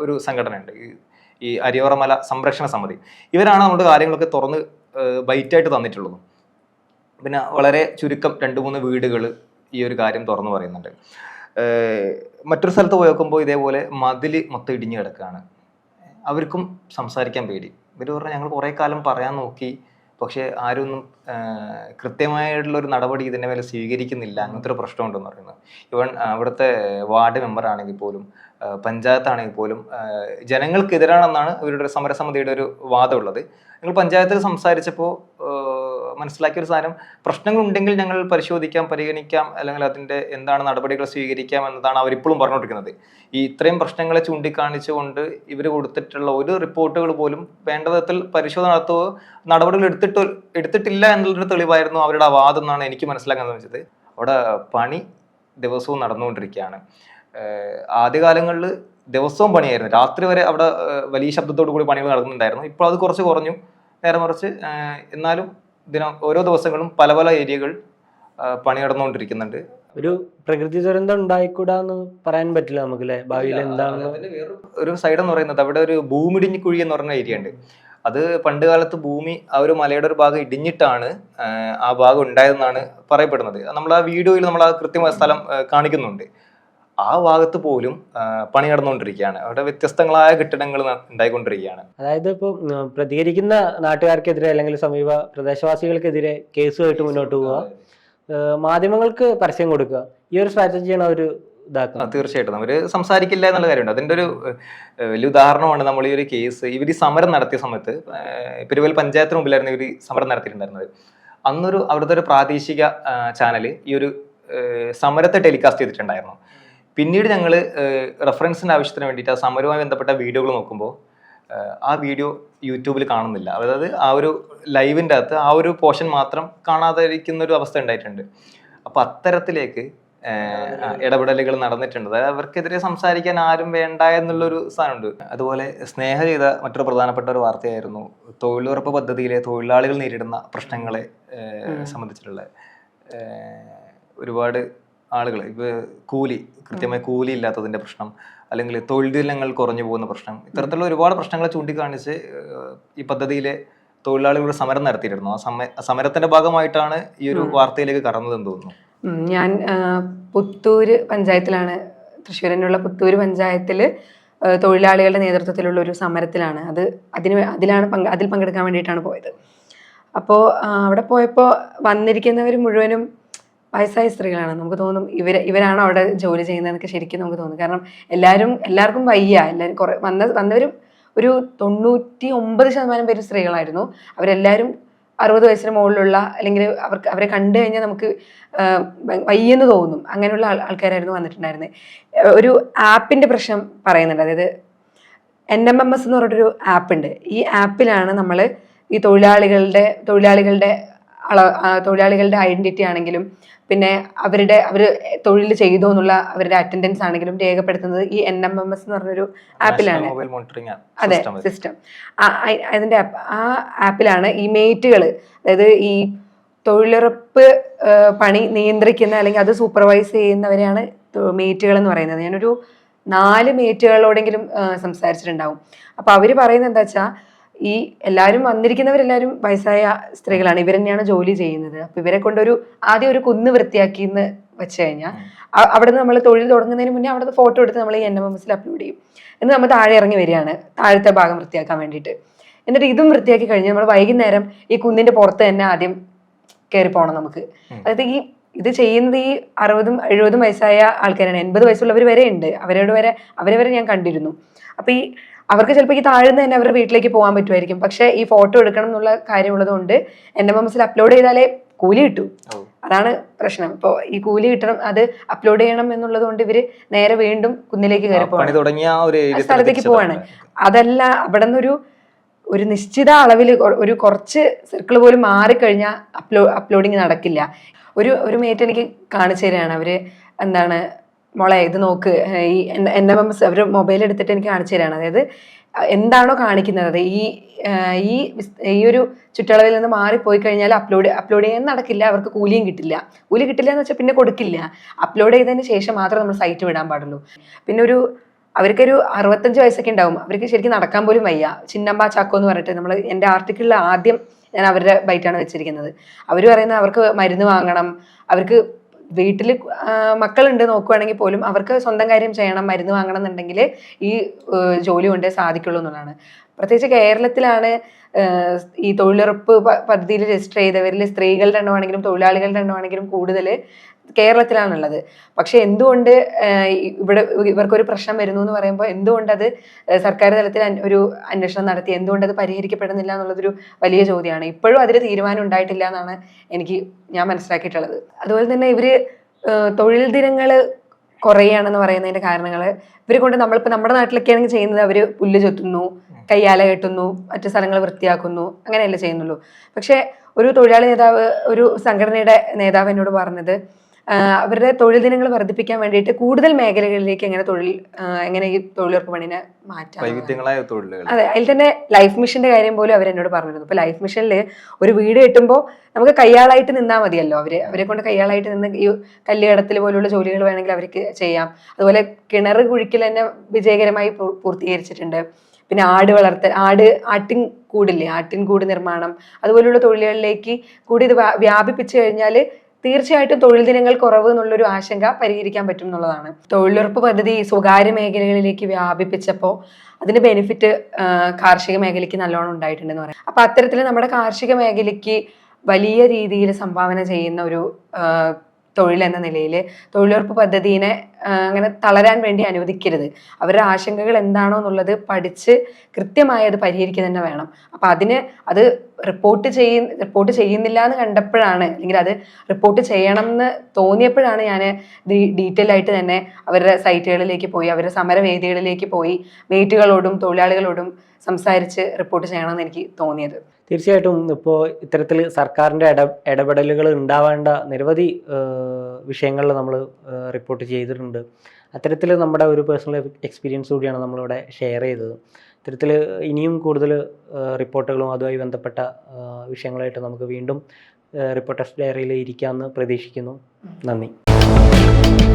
C: ഒരു സംഘടനയുണ്ട്, ഈ അരിയോറമല സംരക്ഷണ സമിതി. ഇവരാണ് നമ്മുടെ കാര്യങ്ങളൊക്കെ തുറന്ന് ബൈറ്റായിട്ട് തന്നിട്ടുള്ളത്. പിന്നെ വളരെ ചുരുക്കം 2-3 വീടുകൾ ഈ ഒരു കാര്യം തുറന്നു പറയുന്നുണ്ട്. മറ്റൊരു സ്ഥലത്ത് പോയി നോക്കുമ്പോൾ ഇതേപോലെ മതിൽ മൊത്തം ഇടിഞ്ഞു കിടക്കുകയാണ്. അവർക്കും സംസാരിക്കാൻ പേടി. ഇവർ പറഞ്ഞാൽ ഞങ്ങൾ കുറേ കാലം പറയാൻ നോക്കി, പക്ഷേ ആരൊന്നും കൃത്യമായിട്ടുള്ളൊരു നടപടി ഇതിൻ്റെ മേലെ സ്വീകരിക്കുന്നില്ല, അങ്ങനത്തെ ഒരു പ്രശ്നമുണ്ടെന്ന് പറയുന്നത്. ഇവൻ അവിടുത്തെ വാർഡ് മെമ്പർ ആണെങ്കിൽ പോലും പഞ്ചായത്താണെങ്കിൽ പോലും ജനങ്ങൾക്കെതിരാണെന്നാണ് ഇവരുടെ ഒരു സമരസമിതിയുടെ ഒരു വാദമുള്ളത്. ഞങ്ങൾ പഞ്ചായത്തിൽ സംസാരിച്ചപ്പോൾ മനസ്സിലാക്കിയ ഒരു സാധനം, പ്രശ്നങ്ങളുണ്ടെങ്കിൽ ഞങ്ങൾ പരിശോധിക്കാം, പരിഗണിക്കാം, അല്ലെങ്കിൽ അതിൻ്റെ എന്താണ് നടപടികൾ സ്വീകരിക്കാം എന്നതാണ് അവരിപ്പോഴും പറഞ്ഞുകൊണ്ടിരിക്കുന്നത്. ഈ ഇത്രയും പ്രശ്നങ്ങളെ ചൂണ്ടിക്കാണിച്ചുകൊണ്ട് ഇവർ കൊടുത്തിട്ടുള്ള ഒരു റിപ്പോർട്ടുകൾ പോലും വേണ്ട വിധത്തിൽ പരിശോധന നടത്തുകയോ നടപടികൾ എടുത്തിട്ടില്ല എന്നുള്ളൊരു തെളിവായിരുന്നു അവരുടെ ആ വാദം എന്നാണ് എനിക്ക് മനസ്സിലാക്കാൻ വെച്ചത്. അവിടെ പണി ദിവസവും നടന്നുകൊണ്ടിരിക്കുകയാണ്. ആദ്യകാലങ്ങളിൽ ദിവസവും പണിയായിരുന്നു, രാത്രി വരെ അവിടെ വലിയ ശബ്ദത്തോടു കൂടി പണികൾ നടക്കുന്നുണ്ടായിരുന്നു. ഇപ്പോൾ അത് കുറച്ച് കുറഞ്ഞു. നേരെ മറിച്ച് എന്നാലും ഓരോ ദിവസങ്ങളും പല പല ഏരിയകൾ പണി നടന്നുകൊണ്ടിരിക്കുന്നുണ്ട്.
B: ഒരു പ്രകൃതി ദുരന്തം ഉണ്ടായിക്കൂടാന്ന് പറയാൻ പറ്റില്ല നമുക്ക്, അല്ലേ? ഭാവിയിൽ എന്താണെന്ന്
C: ഒരു സൈഡ് എന്ന് പറയുന്നത് അവിടെ ഒരു ഭൂമിടിഞ്ഞ് കുഴി എന്ന് പറഞ്ഞ ഏരിയ ഉണ്ട്. അത് പണ്ട് കാലത്ത് ഭൂമി ആ ഒരു മലയുടെ ഒരു ഭാഗം ഇടിഞ്ഞിട്ടാണ് ആ ഭാഗം ഉണ്ടായതെന്നാണ് പറയപ്പെടുന്നത്. നമ്മൾ ആ വീഡിയോയിൽ നമ്മൾ ആ കൃത്യമായ സ്ഥലം കാണിക്കുന്നുണ്ട്. ആ ഭാഗത്ത് പോലും പണി നടന്നുകൊണ്ടിരിക്കുകയാണ്. അവിടെ വ്യത്യസ്തങ്ങളായ കെട്ടിടങ്ങൾ ഉണ്ടായിക്കൊണ്ടിരിക്കുകയാണ്.
B: അതായത് ഇപ്പോൾ പ്രതികരിക്കുന്ന നാട്ടുകാർക്കെതിരെ അല്ലെങ്കിൽ സമീപ പ്രദേശവാസികൾക്കെതിരെ കേസുമായിട്ട് മുന്നോട്ട് പോവുക, മാധ്യമങ്ങൾക്ക് പരസ്യം കൊടുക്കുക, ഈ ഒരു സ്ട്രാറ്റജിയാണ് അവർ ഇതാക്കുന്നത്.
C: തീർച്ചയായിട്ടും അവർ സംസാരിക്കില്ല എന്നുള്ള കാര്യമുണ്ട്. അതിൻ്റെ ഒരു വലിയ ഉദാഹരണമാണ് നമ്മൾ ഈ ഒരു കേസ്. ഇവർ സമരം നടത്തിയ സമയത്ത് പെരുവൽ പഞ്ചായത്തിന് മുമ്പിലായിരുന്നു ഇവർ സമരം നടത്തിയിട്ടുണ്ടായിരുന്നത്. അന്നൊരു അവിടുത്തെ ഒരു പ്രാദേശിക ചാനൽ ഈ ഒരു സമരത്തെ ടെലികാസ്റ്റ് ചെയ്തിട്ടുണ്ടായിരുന്നു. പിന്നീട് ഞങ്ങൾ റെഫറൻസിൻ്റെ ആവശ്യത്തിന് വേണ്ടിയിട്ട് ആ സമരവുമായി ബന്ധപ്പെട്ട വീഡിയോകൾ നോക്കുമ്പോൾ ആ വീഡിയോ യൂട്യൂബിൽ കാണുന്നില്ല. അതായത് ആ ഒരു ലൈവിൻ്റെ അകത്ത് ആ ഒരു പോർഷൻ മാത്രം കാണാതെ ഇരിക്കുന്ന ഒരു അവസ്ഥ ഉണ്ടായിട്ടുണ്ട്. അപ്പോൾ അത്തരത്തിലേക്ക് ഇടപെടലുകൾ നടന്നിട്ടുണ്ട്. അതായത് അവർക്കെതിരെ സംസാരിക്കാൻ ആരും വേണ്ട എന്നുള്ളൊരു സാധനമുണ്ട്. അതുപോലെ സ്നേഹ ചെയ്ത മറ്റൊരു പ്രധാനപ്പെട്ട ഒരു വാർത്തയായിരുന്നു തൊഴിലുറപ്പ് പദ്ധതിയിലെ തൊഴിലാളികൾ നേരിടുന്ന പ്രശ്നങ്ങളെ സംബന്ധിച്ചിട്ടുള്ള ഒരുപാട് ആളുകൾ ഇപ്പോൾ കൃത്യമായി കൂലി ഇല്ലാത്തതിൻ്റെ പ്രശ്നം, അല്ലെങ്കിൽ തൊഴിൽ ദിനങ്ങൾ കുറഞ്ഞു പോകുന്ന പ്രശ്നം, ഇത്തരത്തിലുള്ള ഒരുപാട് പ്രശ്നങ്ങളെ ചൂണ്ടിക്കാണിച്ച് ഈ പദ്ധതിയിലെ തൊഴിലാളികളുടെ സമരം നടത്തിയിരുന്നു. ആ സമരത്തിന്റെ ഭാഗമായിട്ടാണ് ഈ ഒരു വാർത്തയിലേക്ക് കടന്നതെന്ന് തോന്നുന്നു.
A: ഞാൻ പുത്തൂര് പഞ്ചായത്തിലാണ്, തൃശ്ശൂരിനുള്ള പുത്തൂര് പഞ്ചായത്തിൽ തൊഴിലാളികളുടെ നേതൃത്വത്തിലുള്ള ഒരു സമരത്തിലാണ്. അതിൽ പങ്കെടുക്കാൻ വേണ്ടിയിട്ടാണ് പോയത്. അപ്പോൾ അവിടെ പോയപ്പോൾ വന്നിരിക്കുന്നവർ മുഴുവനും വയസ്സായ സ്ത്രീകളാണ്. നമുക്ക് തോന്നും ഇവരാണോ അവിടെ ജോലി ചെയ്യുന്നതെന്നൊക്കെ ശരിക്കും നമുക്ക് തോന്നും. കാരണം എല്ലാവർക്കും വയ്യ. എല്ലാവരും വന്നവരും ഒരു 99% പേര് സ്ത്രീകളായിരുന്നു. അവരെല്ലാവരും 60 വയസ്സിന് മുകളിലുള്ള, അല്ലെങ്കിൽ അവരെ കണ്ടു കഴിഞ്ഞാൽ നമുക്ക് വയ്യെന്ന് തോന്നും, അങ്ങനെയുള്ള ആൾക്കാരായിരുന്നു വന്നിട്ടുണ്ടായിരുന്നത്. ഒരു ആപ്പിൻ്റെ പ്രശ്നം പറയുന്നുണ്ട്. അതായത് NMMS എന്ന് പറഞ്ഞിട്ടൊരു ആപ്പുണ്ട്. ഈ ആപ്പിലാണ് നമ്മൾ ഈ തൊഴിലാളികളുടെ ഐഡന്റിറ്റി ആണെങ്കിലും, പിന്നെ അവർ തൊഴിൽ ചെയ്തോ എന്നുള്ള അവരുടെ അറ്റൻഡൻസ് ആണെങ്കിലും രേഖപ്പെടുത്തുന്നത് ഈ NMMS എന്ന് പറഞ്ഞൊരു ആപ്പിലാണ്. അതെ, സിസ്റ്റം. അതിന്റെ ആ ആപ്പിലാണ് ഈ മേറ്റുകൾ, അതായത് ഈ തൊഴിലുറപ്പ് പണി നിയന്ത്രിക്കുന്ന അല്ലെങ്കിൽ അത് സൂപ്പർവൈസ് ചെയ്യുന്നവരെയാണ് മേറ്റുകൾ എന്ന് പറയുന്നത്. ഞാനൊരു 4 മേറ്റുകളോടെങ്കിലും സംസാരിച്ചിട്ടുണ്ടാവും. അപ്പൊ അവര് പറയുന്നത് എന്താ വെച്ചാൽ, ഈ എല്ലാവരും വന്നിരിക്കുന്നവരെല്ലാവരും വയസ്സായ സ്ത്രീകളാണ്. ഇവർ തന്നെയാണ് ജോലി ചെയ്യുന്നത്. അപ്പൊ ഇവരെ കൊണ്ടൊരു ആദ്യം ഒരു കുന്ന് വൃത്തിയാക്കി എന്ന് വെച്ച് കഴിഞ്ഞാൽ അവിടെ നിന്ന് നമ്മൾ തൊഴിൽ തുടങ്ങുന്നതിന് മുന്നേ അവിടെ ഫോട്ടോ എടുത്ത് നമ്മൾ ഈ NMMS അപ്ലോഡ് ചെയ്യും. എന്നിട്ട് നമ്മൾ താഴെ ഇറങ്ങി വരികയാണ് താഴത്തെ ഭാഗം വൃത്തിയാക്കാൻ വേണ്ടിയിട്ട്. എന്നിട്ട് ഇതും വൃത്തിയാക്കി കഴിഞ്ഞ് നമ്മൾ വൈകുന്നേരം ഈ കുന്നിന്റെ പുറത്ത് തന്നെ ആദ്യം കയറി പോകണം നമുക്ക്. അതായത് ഇത് ചെയ്യുന്നത് ഈ 60-70 വയസ്സായ ആൾക്കാരാണ്. 80 വയസ്സുള്ളവർ വരെ ഉണ്ട്. അവരെ വരെ ഞാൻ കണ്ടിരുന്നു. അപ്പൊ അവർക്ക് ചിലപ്പോൾ ഈ താഴ്ന്ന് തന്നെ അവരുടെ വീട്ടിലേക്ക് പോകാൻ പറ്റുമായിരിക്കും. പക്ഷെ ഈ ഫോട്ടോ എടുക്കണം എന്നുള്ള കാര്യമുള്ളത് കൊണ്ട് NMMS അപ്ലോഡ് ചെയ്താലേ കൂലി കിട്ടൂ. അതാണ് പ്രശ്നം. ഇപ്പോൾ ഈ കൂലി കിട്ടണം, അത് അപ്ലോഡ് ചെയ്യണം എന്നുള്ളത് കൊണ്ട് ഇവര് നേരെ വീണ്ടും കുന്നിലേക്ക് കയറി പോകണം, സ്ഥലത്തേക്ക് പോവാണ്. അതല്ല, അവിടെ നിന്നൊരു നിശ്ചിത അളവിൽ ഒരു കുറച്ച് സർക്കിൾ പോലും മാറിക്കഴിഞ്ഞാൽ അപ്ലോഡിങ് നടക്കില്ല. ഒരു മേറ്റ് എനിക്ക് കാണിച്ചു തരികയാണ്. അവര് എന്താണ്, മോളെ ഇത് നോക്ക്, ഈ NMMS അവർ മൊബൈൽ എടുത്തിട്ട് എനിക്ക് കാണിച്ചു തരാണ്. അതായത് എന്താണോ കാണിക്കുന്നത്, ഈ ഒരു ചുറ്റളവിൽ നിന്ന് മാറിപ്പോയി കഴിഞ്ഞാൽ അപ്ലോഡ് ചെയ്യാൻ നടക്കില്ല, അവർക്ക് കൂലിയും കിട്ടില്ല. കൂലി കിട്ടില്ല എന്ന് വെച്ചാൽ പിന്നെ കൊടുക്കില്ല. അപ്ലോഡ് ചെയ്തതിന് ശേഷം മാത്രമേ നമ്മൾ സൈറ്റ് വിടാൻ പാടുള്ളൂ. പിന്നെ അവർക്കൊരു 65 വയസ്സൊക്കെ ഉണ്ടാവും. അവർക്ക് ശരിക്കും നടക്കാൻ പോലും വയ്യ. ചിന്നമ്പ ചാക്കോ എന്ന് പറഞ്ഞിട്ട് എൻ്റെ ആർട്ടിക്കിളിൽ ആദ്യം ഞാൻ അവരുടെ ബൈറ്റാണ് വെച്ചിരിക്കുന്നത്. അവർ പറയുന്നത് അവർക്ക് മരുന്ന് വാങ്ങണം, അവർക്ക് വീട്ടിൽ മക്കളുണ്ട് നോക്കുകയാണെങ്കിൽ പോലും അവർക്ക് സ്വന്തം കാര്യം ചെയ്യണം, മരുന്ന് വാങ്ങണം എന്നുണ്ടെങ്കിൽ ഈ ജോലി കൊണ്ടേ സാധിക്കുള്ളൂ എന്നുള്ളതാണ്. പ്രത്യേകിച്ച് കേരളത്തിലാണ് ഈ തൊഴിലുറപ്പ് പദ്ധതിയിൽ രജിസ്റ്റർ ചെയ്തവരിൽ സ്ത്രീകളുടെ എണ്ണമാണെങ്കിലും തൊഴിലാളികളുടെ എണ്ണമാണെങ്കിലും കൂടുതൽ കേരളത്തിലാണുള്ളത്. പക്ഷെ എന്തുകൊണ്ട് ഇവർക്കൊരു പ്രശ്നം വരുന്നു എന്ന് പറയുമ്പോൾ എന്തുകൊണ്ട് അത് സർക്കാർ തലത്തിൽ ഒരു അന്വേഷണം നടത്തി എന്തുകൊണ്ട് അത് പരിഹരിക്കപ്പെടുന്നില്ല എന്നുള്ളതൊരു വലിയ ചോദ്യമാണ്. ഇപ്പോഴും അതിൽ തീരുമാനം ഉണ്ടായിട്ടില്ല എന്നാണ് ഞാൻ മനസ്സിലാക്കിയിട്ടുള്ളത്. അതുപോലെ തന്നെ തൊഴിൽ ദിനങ്ങൾ കുറയുകയാണെന്ന് പറയുന്നതിന്റെ കാരണങ്ങൾ ഇവരെ കൊണ്ട് നമ്മളിപ്പോൾ നമ്മുടെ നാട്ടിലൊക്കെ ആണെങ്കിൽ ചെയ്യുന്നത് അവർ പുല്ല് ചൊത്തുന്നു, കയ്യാല കെട്ടുന്നു, മറ്റു സ്ഥലങ്ങൾ വൃത്തിയാക്കുന്നു, അങ്ങനെയല്ലേ ചെയ്യുന്നുള്ളൂ. പക്ഷെ ഒരു തൊഴിലാളി നേതാവ്, ഒരു സംഘടനയുടെ നേതാവ് എന്നോട് പറഞ്ഞത് അവരുടെ തൊഴിൽ ദിനങ്ങൾ വർദ്ധിപ്പിക്കാൻ വേണ്ടിയിട്ട് കൂടുതൽ മേഖലകളിലേക്ക് എങ്ങനെ ഈ തൊഴിലുറപ്പ് പണിനെ മാറ്റാം. അതെ, അതിൽ തന്നെ ലൈഫ് മിഷന്റെ കാര്യം പോലും അവരെന്നോട് പറഞ്ഞിരുന്നു. ഇപ്പൊ ലൈഫ് മിഷനിൽ ഒരു വീട് കെട്ടുമ്പോൾ നമുക്ക് കയ്യാളായിട്ട് നിന്നാൽ മതിയല്ലോ. അവരെ കൊണ്ട് കയ്യാളായിട്ട് നിന്ന് ഈ കല്ലുകടത്തിൽ പോലുള്ള ജോലികൾ വേണമെങ്കിൽ അവർക്ക് ചെയ്യാം. അതുപോലെ കിണർ കുഴിക്കൽ തന്നെ വിജയകരമായി പൂർത്തീകരിച്ചിട്ടുണ്ട്. പിന്നെ ആട്ടിൻകൂട് നിർമ്മാണം, അതുപോലുള്ള തൊഴിലുകളിലേക്ക് കൂടി ഇത് വ്യാപിപ്പിച്ചു കഴിഞ്ഞാൽ തീർച്ചയായിട്ടും തൊഴിൽ ദിനങ്ങൾ കുറവ് എന്നുള്ളൊരു ആശങ്ക പരിഹരിക്കാൻ പറ്റും എന്നുള്ളതാണ്. തൊഴിലുറപ്പ് പദ്ധതി സ്വകാര്യ മേഖലകളിലേക്ക് വ്യാപിപ്പിച്ചപ്പോൾ അതിന്റെ ബെനിഫിറ്റ് കാർഷിക മേഖലയ്ക്ക് നല്ലോണം ഉണ്ടായിട്ടുണ്ടെന്ന് പറയാം. അപ്പൊ അത്തരത്തിൽ നമ്മുടെ കാർഷിക മേഖലയ്ക്ക് വലിയ രീതിയിൽ സംഭാവന ചെയ്യുന്ന ഒരു തൊഴിൽ എന്ന നിലയിൽ തൊഴിലുറപ്പ് പദ്ധതിയെ അങ്ങനെ തളരാൻ വേണ്ടി അനുവദിക്കരുത്. അവരുടെ ആശങ്കകൾ എന്താണോ എന്നുള്ളത് പഠിച്ച് കൃത്യമായി അത് പരിഹരിക്കുക തന്നെ വേണം. അപ്പൊ അത് റിപ്പോർട്ട് ചെയ്യുന്നില്ല എന്ന് കണ്ടപ്പോഴാണ്, അല്ലെങ്കിൽ അത് റിപ്പോർട്ട് ചെയ്യണം എന്ന് തോന്നിയപ്പോഴാണ് ഞാൻ ഡീറ്റെയിൽ ആയിട്ട് തന്നെ അവരുടെ സൈറ്റുകളിലേക്ക് പോയി, അവരുടെ സമരവേദികളിലേക്ക് പോയി മേറ്റുകളോടും തൊഴിലാളികളോടും സംസാരിച്ച് റിപ്പോർട്ട് ചെയ്യണമെന്ന് എനിക്ക് തോന്നിയത്.
B: തീർച്ചയായിട്ടും ഇപ്പോൾ ഇത്തരത്തിൽ സർക്കാരിൻ്റെ ഇടപെടലുകൾ ഉണ്ടാവേണ്ട നിരവധി വിഷയങ്ങളിൽ നമ്മൾ റിപ്പോർട്ട് ചെയ്തിട്ടുണ്ട്. അത്തരത്തിൽ നമ്മുടെ ഒരു പേഴ്സണൽ എക്സ്പീരിയൻസ് കൂടിയാണ് നമ്മളിവിടെ ഷെയർ ചെയ്തത്. ഇത്തരത്തിൽ ഇനിയും കൂടുതൽ റിപ്പോർട്ടുകളും അതുമായി ബന്ധപ്പെട്ട വിഷയങ്ങളായിട്ട് നമുക്ക് വീണ്ടും റിപ്പോർട്ടേഴ്സ് ഡയറിയിൽ ഇരിക്കാമെന്ന് പ്രതീക്ഷിക്കുന്നു. നന്ദി.
C: കാണാം.